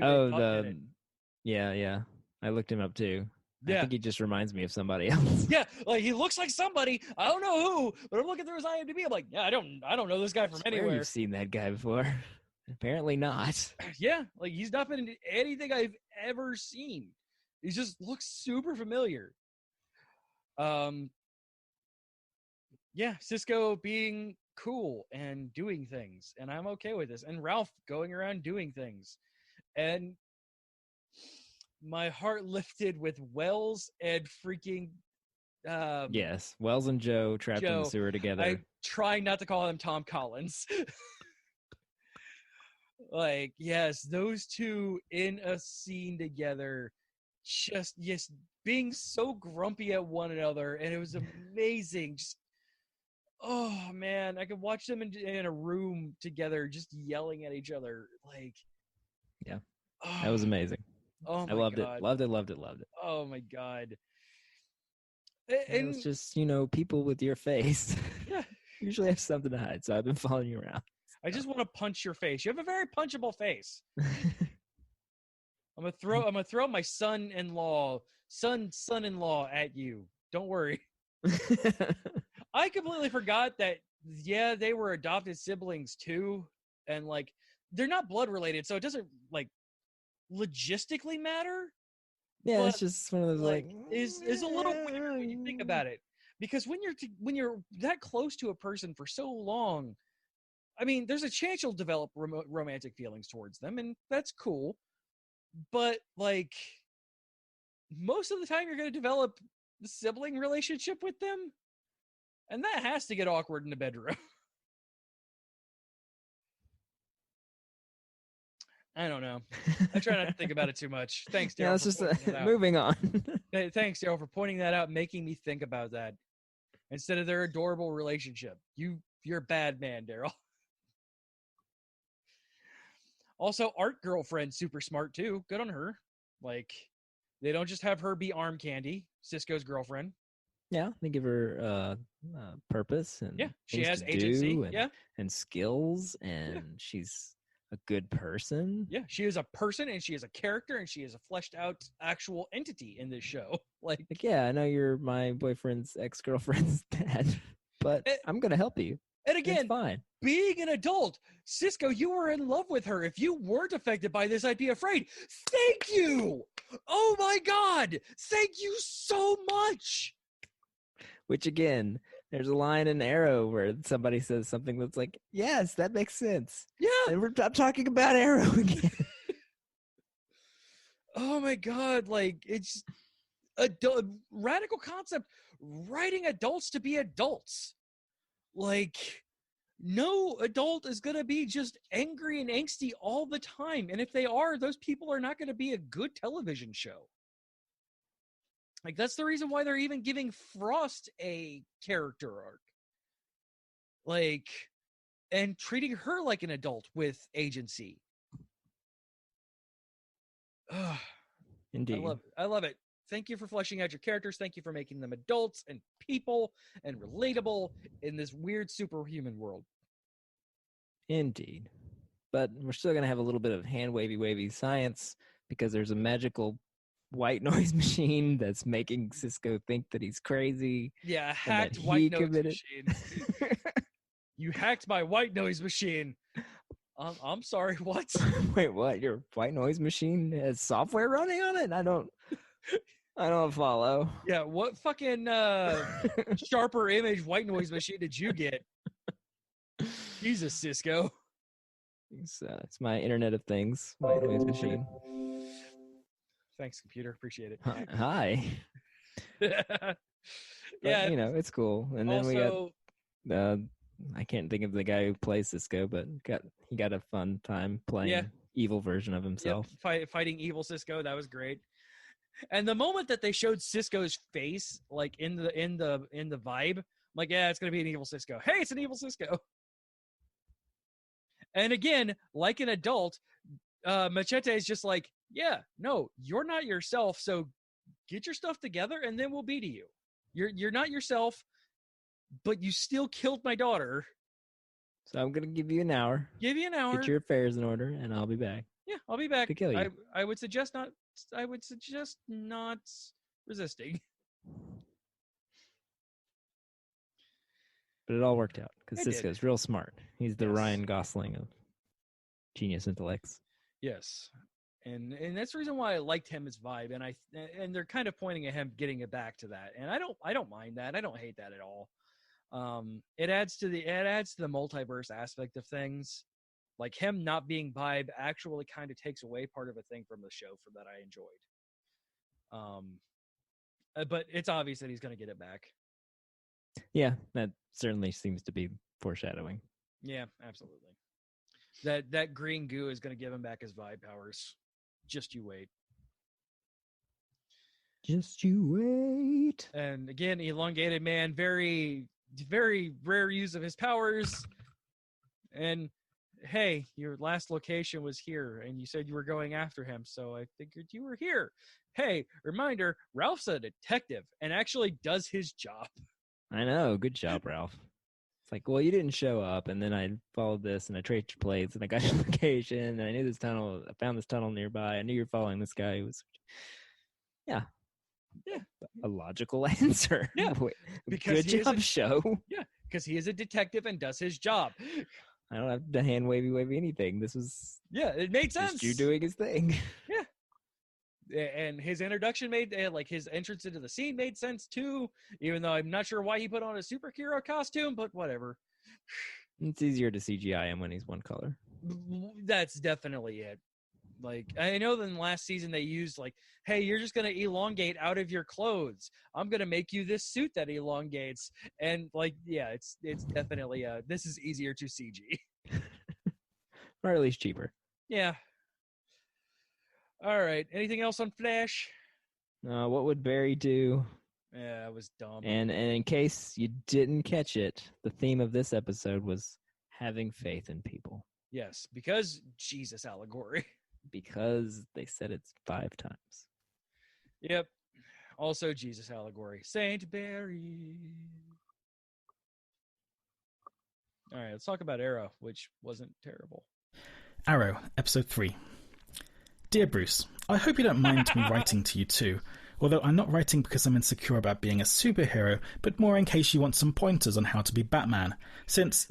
yeah. I looked him up too. Yeah. I think he just reminds me of somebody else. Yeah, like he looks like somebody. I don't know who, but I'm looking through his IMDb. I'm like, yeah, I don't know this guy from anywhere. You've seen that guy before. Apparently not. Yeah, like he's not been in anything I've ever seen. He just looks super familiar. Yeah, Cisco being cool and doing things, and I'm okay with this. And Ralph going around doing things. And my heart lifted with Wells and freaking yes, Wells and Joe trapped in the sewer together. I try not to call him Tom Collins. Like, yes, those two in a scene together, just being so grumpy at one another, and it was amazing. Just, oh man, I could watch them in a room together, just yelling at each other. Like, yeah, that was amazing. Oh my I loved God. it. Loved it. Oh my God. And it's just, people with your face usually have something to hide, so I've been following you around. I just want to punch your face. You have a very punchable face. I'm gonna throw my son-in-law at you. Don't worry. I completely forgot that they were adopted siblings too, and like they're not blood related, so it doesn't like logistically matter. Yeah, it's just one of those like is a little weird when you think about it, because when you're that close to a person for so long, I mean, there's a chance you'll develop romantic feelings towards them, and that's cool. But like most of the time, you're going to develop a sibling relationship with them, and that has to get awkward in the bedroom. I don't know. I try not to think about it too much. Thanks, Darrell. Yeah, it's just moving on. Thanks, Darrell, for pointing that out, making me think about that instead of their adorable relationship. You're a bad man, Darrell. Also, Art Girlfriend, super smart too. Good on her. Like, they don't just have her be arm candy, Cisco's girlfriend. Yeah, they give her purpose and she has agency. And skills, and she's a good person. Yeah, she is a person, and she is a character, and she is a fleshed out actual entity in this show. Like yeah, I know you're my boyfriend's ex-girlfriend's dad, but I'm gonna help you. And again, it's fine. being an adult, Cisco, you were in love with her. If you weren't affected by this, I'd be afraid. Thank you. Oh my God. Thank you so much. Which again, there's a line in Arrow where somebody says something that's like, yes, that makes sense. Yeah. And I'm talking about Arrow again. Oh my God. Like, it's a radical concept, writing adults to be adults. Like, no adult is going to be just angry and angsty all the time. And if they are, those people are not going to be a good television show. Like, that's the reason why they're even giving Frost a character arc. Like, and treating her like an adult with agency. Indeed. I love it. Thank you for fleshing out your characters. Thank you for making them adults and people and relatable in this weird superhuman world. Indeed. But we're still going to have a little bit of hand wavy science because there's a magical white noise machine that's making Cisco think that he's crazy. Yeah, hacked white noise machine. You hacked my white noise machine. I'm sorry, what? Wait, what? Your white noise machine has software running on it? I don't follow. Yeah, what fucking sharper image white noise machine did you get? Jesus, Cisco. It's my Internet of Things white noise machine. Thanks, computer. Appreciate it. Hi. Yeah, but, it's cool. And then also, we got I can't think of the guy who plays Cisco, but he got a fun time playing evil version of himself. Yep, fighting evil Cisco. That was great. And the moment that they showed Cisco's face, like in the vibe, I'm like, yeah, it's gonna be an evil Cisco. Hey, it's an evil Cisco. And again, like an adult, Machete is just like, yeah, no, you're not yourself. So get your stuff together, and then we'll be to you. You're not yourself, but you still killed my daughter. So I'm gonna give you an hour. Give you an hour. Get your affairs in order, and I'll be back. Yeah, I'll be back To kill you. I would suggest not resisting. But it all worked out because It Cisco's did. real smart. He's the Ryan Gosling of genius intellects. Yes. And that's the reason why I liked him as vibe, and they're kind of pointing at him getting it back to that. And I don't mind that. I don't hate that at all. It adds to the multiverse aspect of things. Like him not being vibe actually kind of takes away part of a thing from the show that I enjoyed. But it's obvious that he's going to get it back. Yeah, that certainly seems to be foreshadowing. Yeah, absolutely. That green goo is going to give him back his vibe powers. Just you wait. Just you wait. And again, elongated man, very, very rare use of his powers. And hey, your last location was here, and you said you were going after him, so I figured you were here. Hey, reminder, Ralph's a detective and actually does his job. I know. Good job, Ralph. It's like, well, you didn't show up, and then I followed this, and I traced your plates, and I got your location, and I knew this tunnel. I found this tunnel nearby. I knew you were following this guy who was... Yeah. A logical answer. Yeah. Good job, show. Yeah, because he is a detective and does his job. I don't have to hand wavy anything. This was... Yeah, it made sense. Just you doing his thing. Yeah. And his introduction his entrance into the scene made sense too, even though I'm not sure why he put on a superhero costume, but whatever. It's easier to CGI him when he's one color. That's definitely it. Like, I know that in last season they used like, hey, you're just going to elongate out of your clothes. I'm going to make you this suit that elongates. And like, yeah, it's definitely, this is easier to CG. Or at least cheaper. Yeah. All right. Anything else on Flash? What would Barry do? Yeah, it was dumb. And in case you didn't catch it, the theme of this episode was having faith in people. Yes, because Jesus allegory. Because they said it's 5 times. Yep. Also Jesus allegory. Saint Barry. All right, let's talk about Arrow, which wasn't terrible. Arrow, Episode 3. Dear Bruce, I hope you don't mind me writing to you too. Although I'm not writing because I'm insecure about being a superhero, but more in case you want some pointers on how to be Batman. Since,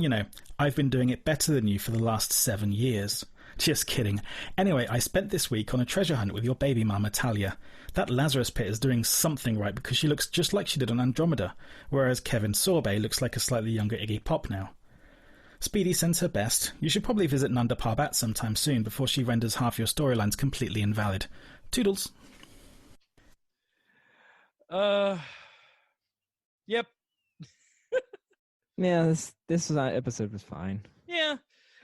I've been doing it better than you for the last 7 years. Just kidding. Anyway, I spent this week on a treasure hunt with your baby mama, Talia. That Lazarus pit is doing something right because she looks just like she did on Andromeda, whereas Kevin Sorbet looks like a slightly younger Iggy Pop now. Speedy sends her best. You should probably visit Nanda Parbat sometime soon before she renders half your storylines completely invalid. Toodles. Yep. Yeah, this episode was fine. Yeah.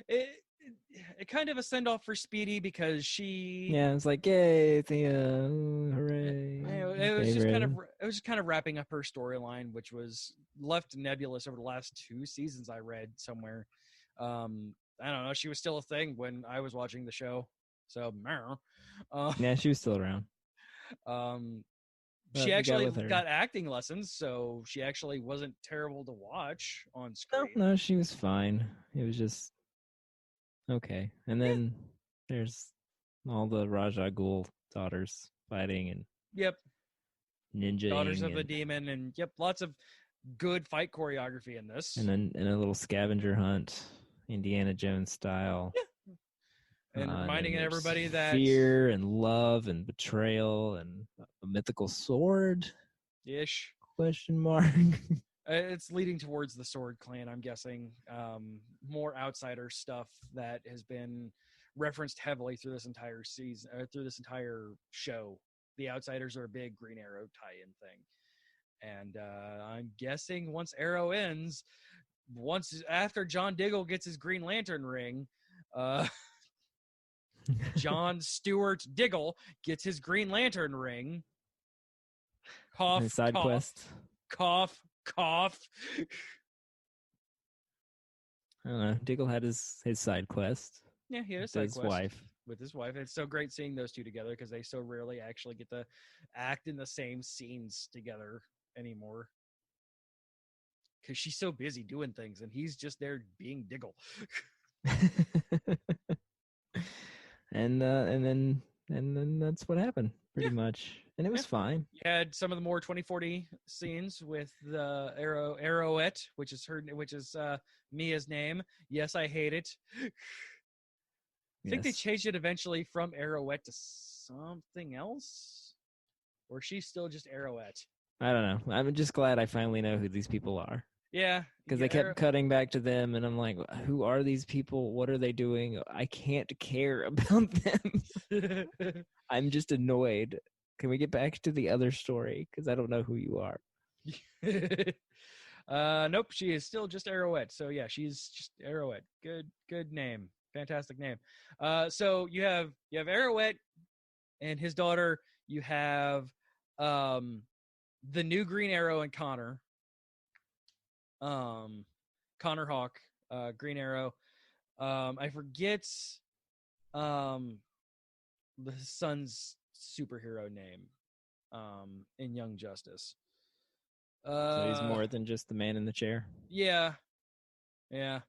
It kind of a send-off for Speedy because she... Yeah, it's like, yay, Thea, hooray. It was just kind of wrapping up her storyline, which was left nebulous over the last 2 seasons I read somewhere. I don't know. She was still a thing when I was watching the show. So, yeah, she was still around. She actually got acting lessons, so she actually wasn't terrible to watch on screen. No, she was fine. It was just okay. And then there's all the Raja Ghul daughters fighting and ninja Daughters of the Demon, and lots of good fight choreography in this. And then in a little scavenger hunt, Indiana Jones style. Yeah. And reminding everybody that fear and love and betrayal and a mythical sword. Ish. Question mark. It's leading towards the Sword Clan, I'm guessing. More outsider stuff that has been referenced heavily through this entire season, through this entire show. The Outsiders are a big Green Arrow tie-in thing. And I'm guessing once Arrow ends, after John Diggle gets his Green Lantern ring, John Stewart Diggle gets his Green Lantern ring. Cough, his side cough, quest. Cough, cough. I don't know. Diggle had his side quest. Yeah, he had a side quest. Wife. With his wife. It's so great seeing those two together because they so rarely actually get to act in the same scenes together anymore. Because she's so busy doing things and he's just there being Diggle. And then that's what happened pretty much, and it was fine. You had some of the more 2040 scenes with the Arrowette, which is Mia's name. Yes, I hate it. I think they changed it eventually from Arrowette to something else, or she's still just Arrowette. I don't know. I'm just glad I finally know who these people are. Yeah, because they kept cutting back to them, and I'm like, who are these people? What are they doing? I can't care about them. I'm just annoyed. Can we get back to the other story? Because I don't know who you are. Nope, she is still just Arrowette. So yeah, she's just Arrowette. Good name. Fantastic name. So you have Arrowette and his daughter. You have the new Green Arrow and Connor. Connor Hawk, Green Arrow. I forget the son's superhero name in Young Justice. So he's more than just the man in the chair. Yeah. The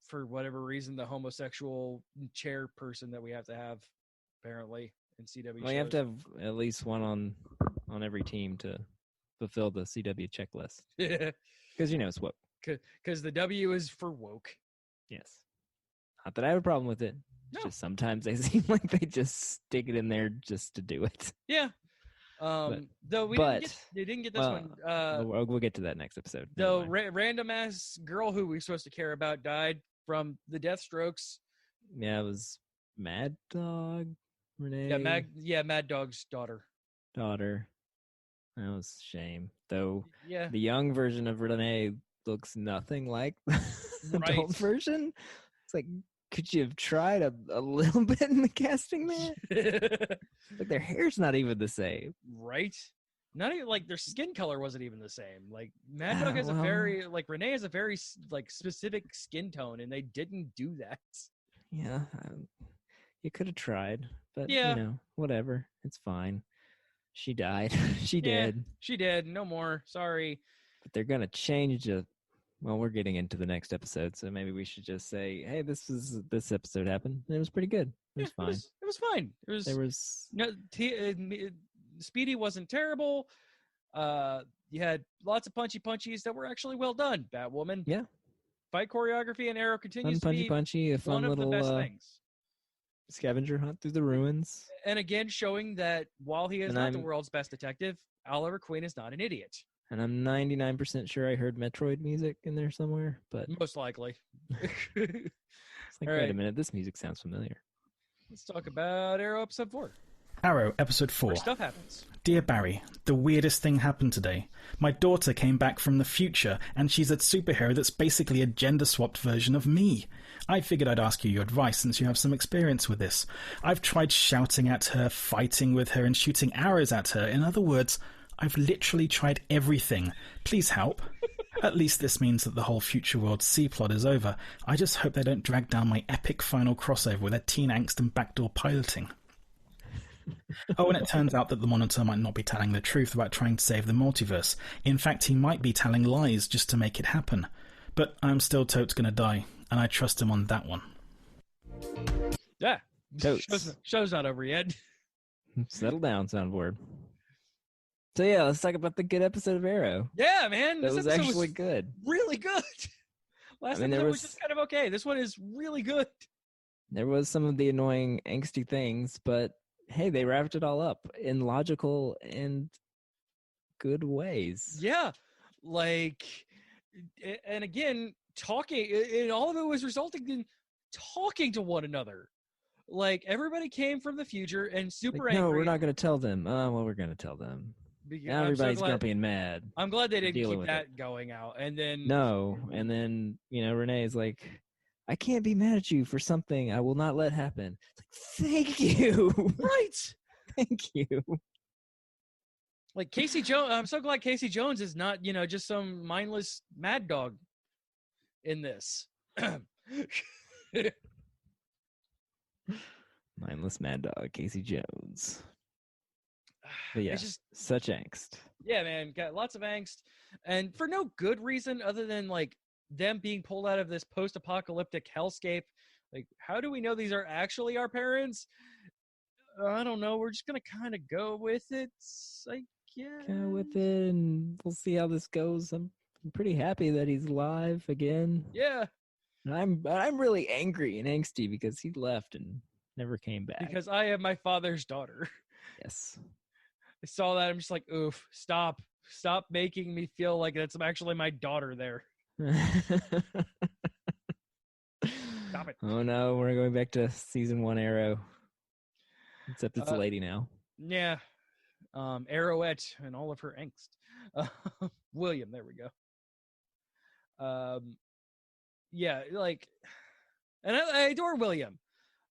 for whatever reason, the homosexual chairperson that we have to have apparently in CW. Well, you have to have at least one on every team to fulfill the CW checklist. Because it's woke. Because the W is for woke. Yes. Not that I have a problem with it. It's just sometimes they seem like they just stick it in there just to do it. Yeah. Though they didn't get this one. We'll get to that next episode. Though random ass girl who we're supposed to care about died from the Deathstrokes. Yeah, it was Mad Dog Renee. Mad Dog's daughter. That was a shame. Though the young version of Renee looks nothing like the adult version. It's like, could you have tried a little bit in the casting there? Like their hair's not even the same. Right? Not even like their skin color wasn't even the same. Like Mad Dog has Renee has a very specific skin tone, and they didn't do that. Yeah, you could have tried, but whatever. It's fine. She died. She did. She did. No more. Sorry. But they're gonna change it. Well, we're getting into the next episode, so maybe we should just say, "Hey, this episode happened. And it was pretty good. It was fine. It was fine. There was Speedy wasn't terrible. You had lots of punchies that were actually well done. Batwoman. Yeah. Fight choreography and Arrow continues to be Punchy, a fun one of little the best things. scavenger hunt through the ruins. And again, showing that while he is And not the world's best detective, Oliver Queen is not an idiot. And I'm 99% sure I heard Metroid music in there somewhere, but Most likely. it's like, All wait right. a minute, this music sounds familiar. Let's talk about Arrow episode 4. Arrow, episode 4. Where stuff happens. Dear Barry, the weirdest thing happened today. My daughter came back from the future, and she's a superhero that's basically a gender-swapped version of me. I figured I'd ask you your advice since you have some experience with this. I've tried shouting at her, fighting with her, and shooting arrows at her. In other words, I've literally tried everything. Please help. At least this means that the whole Future World C-plot is over. I just hope they don't drag down my epic final crossover with their teen angst and backdoor piloting. Oh, and it turns out that the Monitor might not be telling the truth about trying to save the multiverse. In fact, he might be telling lies just to make it happen. But I'm still totes gonna die, and I trust him on that one. Yeah. Totes. Show's not over yet. Settle down, soundboard. So yeah, let's talk about the good episode of Arrow. Yeah, man. That This was episode actually good. really good. Last episode was just kind of okay. This one is really good. There was some of the annoying, angsty things, but hey, they wrapped it all up in logical and good ways. Yeah. Like, and again, talking, and all of it was resulting in talking to one another. Like, everybody came from the future and super Like, no, angry. we're not going to tell them. Well, we're going to tell them. Now everybody's grumpy and mad. I'm glad they didn't dealing keep with that going out. And then No, and then, Renee's like, I can't be mad at you for something I will not let happen. It's like, thank you. right. Thank you. Like Casey Jones, I'm so glad Casey Jones is not, just some mindless mad dog in this. Mindless mad dog, Casey Jones. But yeah, It's just, such angst. yeah, man, got lots of angst, and for no good reason other than like them being pulled out of this post-apocalyptic hellscape. Like, how do we know these are actually our parents? I don't know. We're just gonna kind of go with it, I guess. Go with it, and we'll see how this goes. I'm pretty happy that he's alive again. Yeah, And I'm really angry and angsty because he left and never came back. because I am my father's daughter. Yes. I saw that. I'm just like, oof, stop making me feel like that's actually my daughter there. Stop it. Oh no, we're going back to season 1 Arrow. Except it's a lady now. Yeah. Arrowette and all of her angst. William, there we go. Yeah, like, and I adore William.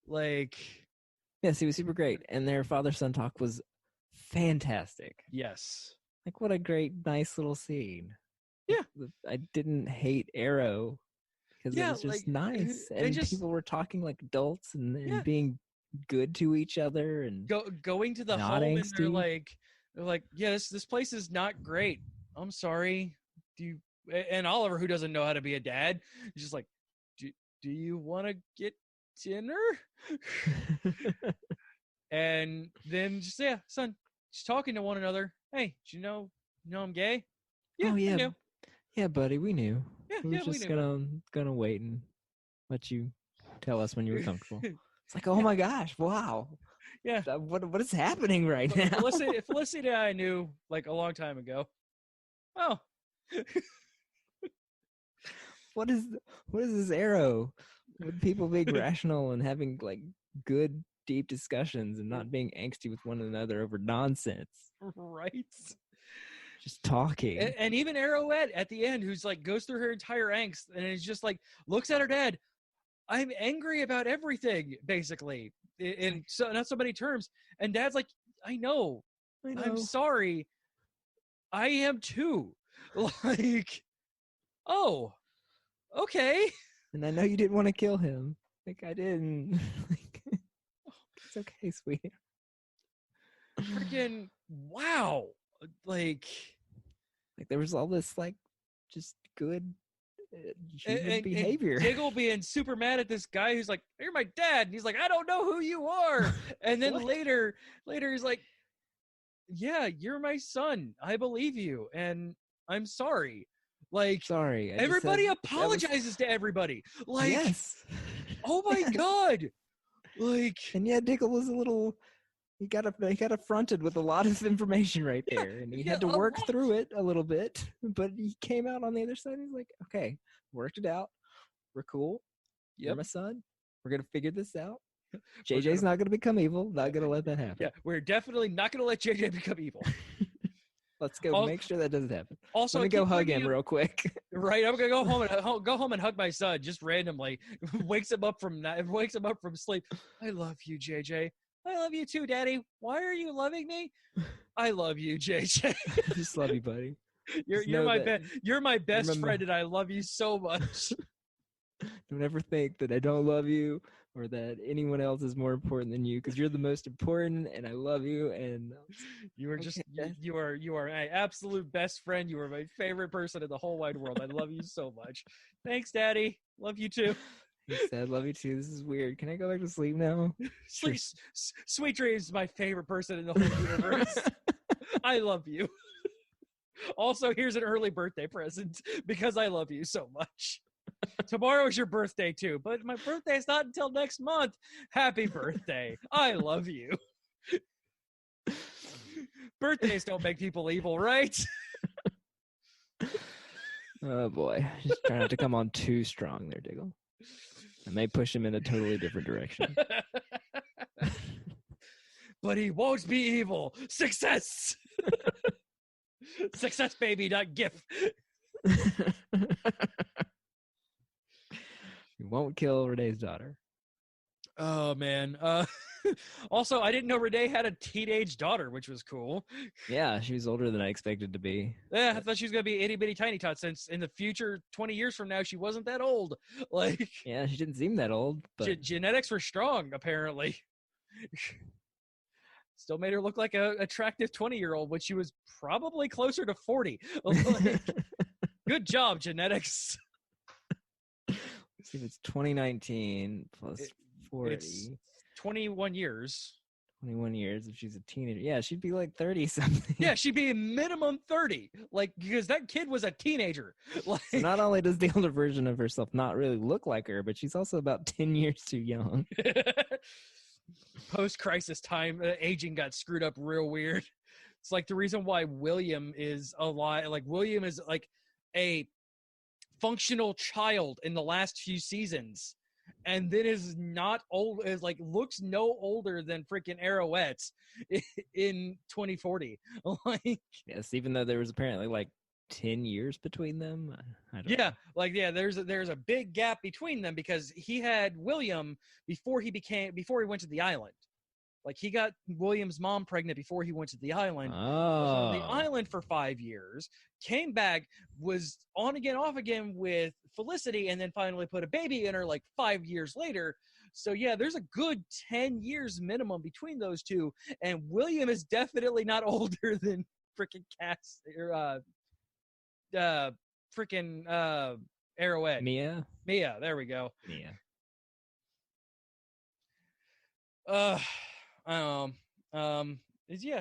Like, Yes, he was super great. And their father-son talk was fantastic. yes. Like, what a great, nice little scene. Yeah. I didn't hate Arrow because it Yeah, was just like, nice. and And just- people were talking like adults and Yeah. being good to each other. And Going to the Not home and angsty. they're like, yeah, this place is not great. I'm sorry. And Oliver, who doesn't know how to be a dad, is just like, do you want to get dinner? And then just, yeah, son, just talking to one another. Hey, do you know I'm gay? Yeah, Oh, yeah. I knew. Yeah, buddy, we knew. Yeah, We were yeah, we just knew. gonna wait and let you tell us when you were comfortable. It's like, oh my gosh, wow. Yeah. What is happening right now? Felicity and I knew like a long time ago. Oh. What is this Arrow? With people being rational and having like good, deep discussions and not being angsty with one another over nonsense. Right. Just talking. And even Arrowette at the end, who's like goes through her entire angst and is just like looks at her dad. I'm angry about everything, basically, in so not so many terms. And Dad's like, I know. I'm sorry. I am too. Like, oh, okay. And I know you didn't want to kill him. Like, I didn't. Like, it's okay, sweetie. Freaking wow. Like there was all this, like, just good human and behavior. Diggle being super mad at this guy who's like, you're my dad. And he's like, I don't know who you are. And then What? later he's like, yeah, you're my son. I believe you, and I'm sorry. Like, Sorry. everybody apologizes to everybody. Like, yes. oh my God. Like, And yeah, Diggle was a little. He got affronted with a lot of information right there, and he had to work through it a little bit. But he came out on the other side. He's like, "Okay, worked it out. We're cool. You're my son. We're gonna figure this out. JJ's not gonna become evil. Not gonna let that happen. Yeah, we're definitely not gonna let JJ become evil. Let's go make sure that doesn't happen. Also, let me go hug him real quick. Right, I'm gonna go home and hug my son just randomly. wakes him up from sleep. I love you, JJ. I love you too, Daddy. Why are you loving me? I love you, JJ. I just love you, buddy. You're my best friend, and I love you so much. Don't ever think that I don't love you or that anyone else is more important than you, because you're the most important, and I love you. And you are my absolute best friend. You are my favorite person in the whole wide world. I love you so much. Thanks, Daddy. Love you too. He said, "Love you too. This is weird. Can I go back to sleep now?" Sweet Dreams is my favorite person in the whole universe. I love you. Also, here's an early birthday present because I love you so much. Tomorrow is your birthday too, but my birthday is not until next month. Happy birthday. I love you. Birthdays don't make people evil, right? Oh boy. Just trying not to come on too strong there, Diggle. I may push him in a totally different direction. But he won't be evil. Success! Success, baby, not GIF. You won't kill Renee's daughter. Oh, man. Also, I didn't know Renee had a teenage daughter, which was cool. Yeah, she was older than I expected to be. Yeah, I thought she was going to be itty bitty tiny tot, since in the future, 20 years from now, she wasn't that old. Like, yeah, she didn't seem that old. But genetics were strong, apparently. Still made her look like an attractive 20-year-old, when she was probably closer to 40. Like, good job, genetics. Let's see if it's 2019 plus 40. It's 21 years. 21 years if she's a teenager. Yeah, she'd be like 30-something. Yeah, she'd be minimum 30. Like, because that kid was a teenager. Like, so not only does the older version of herself not really look like her, but she's also about 10 years too young. Post-crisis time, aging got screwed up real weird. It's like the reason why William is alive. Like, William is like a functional child in the last few seasons, and then is not old, is like looks no older than freaking Arrowette in 2040. Like, yes, even though there was apparently like 10 years between them. I don't know. Like, yeah, there's a big gap between them, because he had William before he went to the island. Like, he got William's mom pregnant before he went to the island. Was on the island for 5 years, came back, was on again, off again with Felicity, and then finally put a baby in her like 5 years later. So yeah, there's a good 10 years minimum between those two, and William is definitely not older than freaking Cass or freaking Arrowette. Mia, there we go. Mia.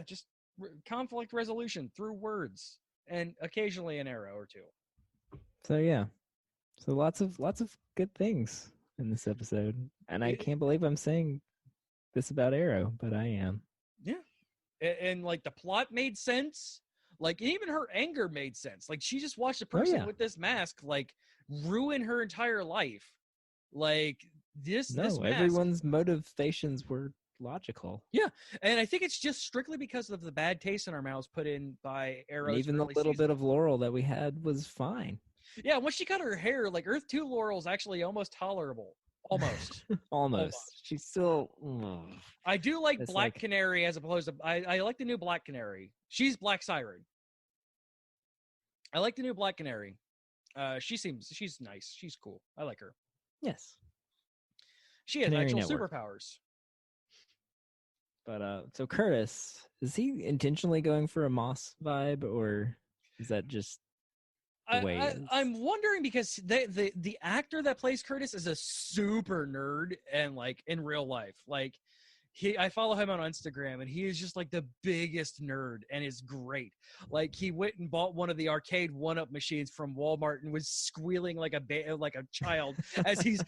Just conflict resolution through words and occasionally an arrow or two. So yeah, so lots of good things in this episode, and I can't believe I'm saying this about Arrow, but I am. Yeah, and like the plot made sense. Like, even her anger made sense. Like, she just watched a person with this mask like ruin her entire life. Like, this mask, everyone's motivations were logical. Yeah, and I think it's just strictly because of the bad taste in our mouths put in by Arrow. Even the little bit of Laurel that we had was fine. Yeah, once she cut her hair, like, Earth 2 Laurel's actually almost tolerable. Almost. Almost. She's still... I do like Black Canary as opposed to... I like the new Black Canary. She's Black Siren. I like the new Black Canary. She's nice. She's cool. I like her. Yes. She has Canary actual Network. superpowers. But so Curtis, is he intentionally going for a Moss vibe, or is that just the way it is? I'm wondering, because the actor that plays Curtis is a super nerd, and like in real life, like I follow him on Instagram, and he is just like the biggest nerd and is great. Like, he went and bought one of the arcade 1-up machines from Walmart and was squealing like a child as he's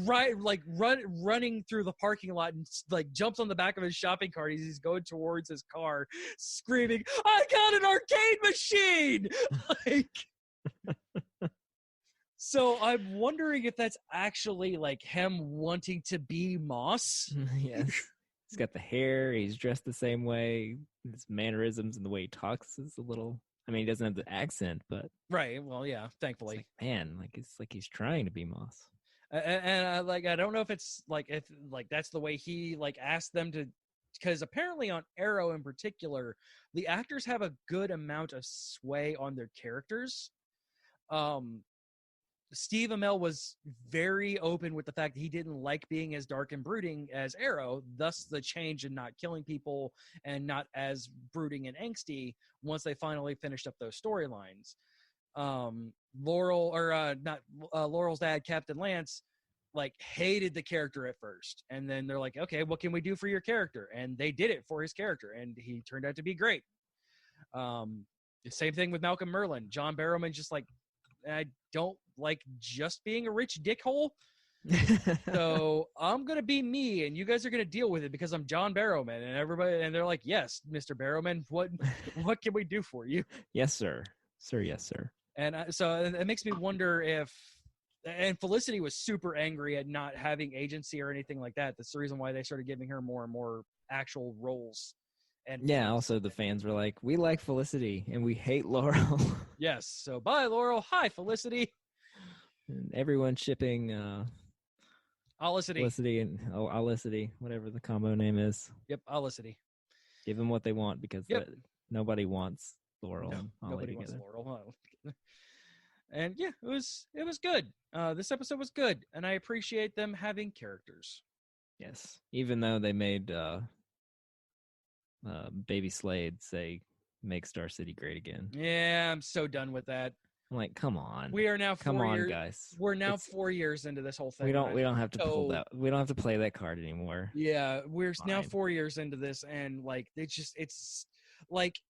running through the parking lot and like jumps on the back of his shopping cart as he's going towards his car, screaming, "I got an arcade machine!" Like, so I'm wondering if that's actually like him wanting to be Moss. Yes. He's got the hair. He's dressed the same way. His mannerisms and the way he talks is a little. I mean, he doesn't have the accent, but Right. Well, yeah. Thankfully, like, man, like it's like he's trying to be Moss. and I don't know if it's like if like that's the way he like asked them to, because apparently on Arrow in particular, the actors have a good amount of sway on their characters. Steve Amell was very open with the fact that he didn't like being as dark and brooding as Arrow, thus the change in not killing people and not as brooding and angsty once they finally finished up those storylines. Laurel's dad, Captain Lance, like hated the character at first. And then they're like, okay, what can we do for your character? And they did it for his character, and he turned out to be great. The same thing with Malcolm Merlyn. John Barrowman just like, I don't like just being a rich dickhole. So I'm going to be me, and you guys are going to deal with it because I'm John Barrowman. And everybody, and they're like, yes, Mr. Barrowman, what can we do for you? Yes, sir. Sir, yes, sir. And so it makes me wonder if, and Felicity was super angry at not having agency or anything like that. That's the reason why they started giving her more and more actual roles. And yeah, also the fans were like, we like Felicity and we hate Laurel. Yes. So bye, Laurel. Hi, Felicity. And everyone shipping Olicity. Felicity and Olicity, whatever the combo name is. Yep, Olicity. Give them what they want because nobody wants Laurel and Ollie nobody together. wants Laurel. And yeah, it was good. This episode was good, and I appreciate them having characters. Yes, even though they made Baby Slade say "Make Star City Great Again." Yeah, I'm so done with that. I'm like, come on. We are now 4 years. Guys. We're now 4 years into this whole thing. We don't have to pull that. We don't have to play that card anymore. Yeah, we're now 4 years into this, and like it's like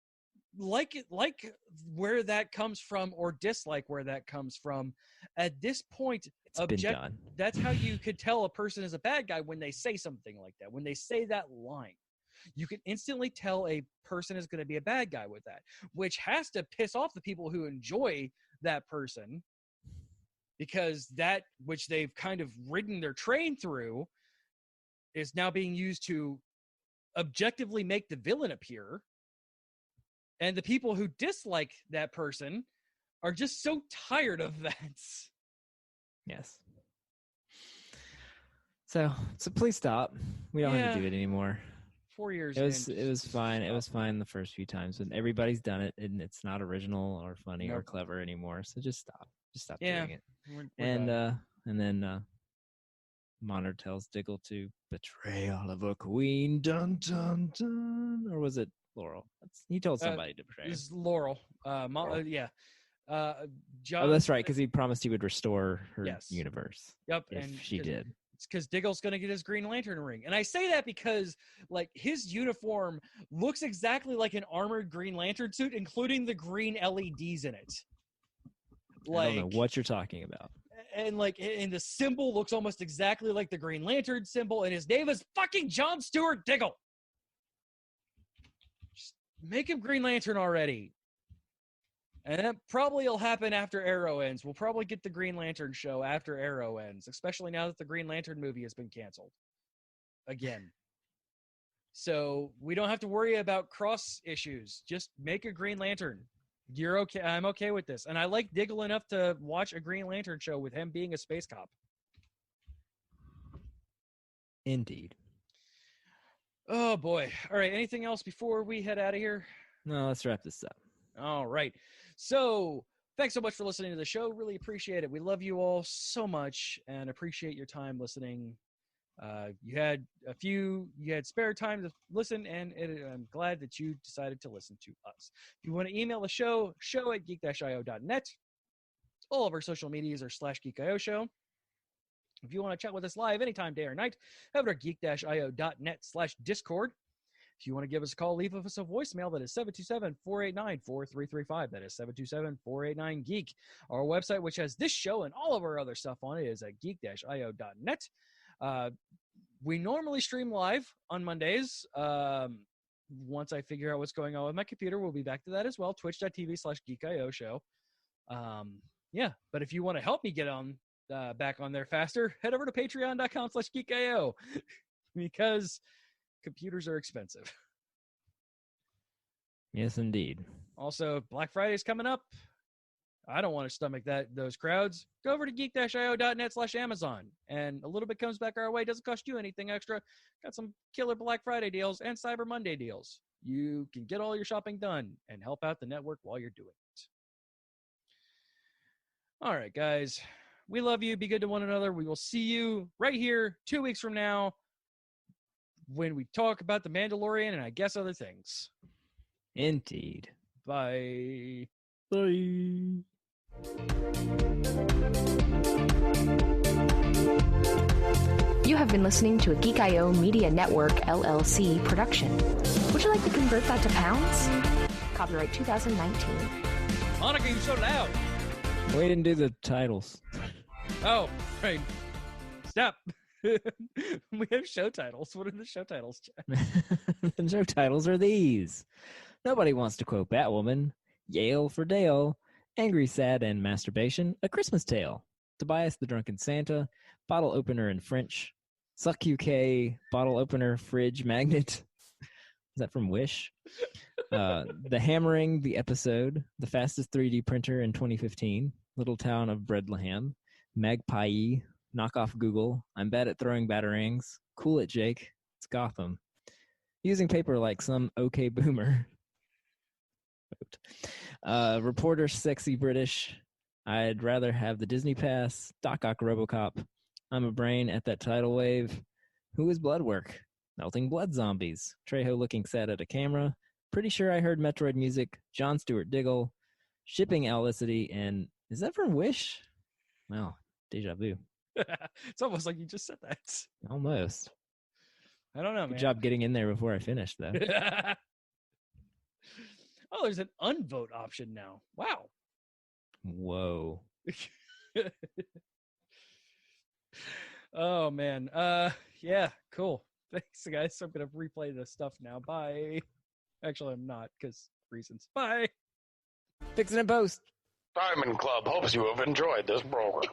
where that comes from or dislike where that comes from. At this point, been done. That's how you could tell a person is a bad guy when they say something like that. When they say that line, you can instantly tell a person is going to be a bad guy with that, which has to piss off the people who enjoy that person, because that which they've kind of ridden their train through is now being used to objectively make the villain appear. And the people who dislike that person are just so tired of that. Yes. So please stop. We don't have to do it anymore. 4 years. It was fine. It was fine the first few times, but everybody's done it, and it's not original or funny or clever anymore. So just stop. Just stop doing it. We're and then Monitor tells Diggle to betray Oliver Queen. Dun dun dun. Or was it Laurel? He told somebody to betray. This is Laurel. Yeah. John. Oh, that's right, because he promised he would restore her universe. Yep. If she did. It's because Diggle's going to get his Green Lantern ring. And I say that because, like, his uniform looks exactly like an armored Green Lantern suit, including the green LEDs in it. Like, I don't know what you're talking about. And, like, and the symbol looks almost exactly like the Green Lantern symbol, and his name is fucking John Stewart Diggle. Just make him Green Lantern already. And that probably will happen after Arrow ends. We'll probably get the Green Lantern show after Arrow ends, especially now that the Green Lantern movie has been canceled again. So we don't have to worry about cross issues. Just make a Green Lantern. You're okay. I'm okay with this. And I like Diggle enough to watch a Green Lantern show with him being a space cop. Indeed. Oh, boy. All right. Anything else before we head out of here? No, let's wrap this up. All right. So thanks so much for listening to the show. Really appreciate it. We love you all so much and appreciate your time listening. You had spare time to listen, and I'm glad that you decided to listen to us. If you want to email the show at geek-io.net. All of our social medias are /geekio show. If you want to chat with us live anytime, day or night, head over to geek-io.net/discord. If you want to give us a call, leave us a voicemail. That is 727-489-4335. That is 727-489-GEEK. Our website, which has this show and all of our other stuff on it, is at geek-io.net. We normally stream live on Mondays. Once I figure out what's going on with my computer, we'll be back to that as well. Twitch.tv/GeekIO show. Yeah, but if you want to help me get on back on there faster, head over to patreon.com/geekio because computers are expensive. Yes, indeed. Also, Black Friday is coming up. I don't want to stomach those crowds. Go over to geek-io.net/Amazon, and a little bit comes back our way. Doesn't cost you anything extra. Got some killer Black Friday deals and Cyber Monday deals. You can get all your shopping done and help out the network while you're doing it. All right, guys. We love you. Be good to one another. We will see you right here 2 weeks from now when we talk about The Mandalorian and I guess other things. Indeed. Bye. Bye. You have been listening to a Geek.io Media Network, LLC production. Would you like to convert that to pounds? Copyright 2019. Monica, you're so loud. We didn't do the titles. Oh, right. Stop. We have show titles. What are the show titles? The show titles are these. Nobody wants to quote Batwoman. Yale for Dale. Angry, Sad, and Masturbation. A Christmas Tale. Tobias the Drunken Santa. Bottle Opener in French. Suck UK. Bottle Opener Fridge Magnet. Is that from Wish? The Hammering, the Episode. The Fastest 3D Printer in 2015. Little Town of Bredleham. Magpie. Knock Off Google. I'm Bad at Throwing Batarangs. Cool it, Jake. It's Gotham. Using paper like some okay boomer. Reporter Sexy British. I'd rather have the Disney Pass. Doc Ock Robocop. I'm a brain at that tidal wave. Who is Bloodwork? Melting Blood Zombies. Trejo looking sad at a camera. Pretty sure I heard Metroid music. John Stewart Diggle. Shipping Alicity. And is that from Wish? Wow, deja vu. It's almost like you just said that. Almost. I don't know, man. Good job getting in there before I finished, though. Oh, there's an unvote option now. Wow. Whoa. Oh, man. Yeah, cool. Thanks, guys. I'm going to replay this stuff now. Bye. Actually, I'm not, because reasons. Bye. Fix it in post. Diamond Club hopes you have enjoyed this program.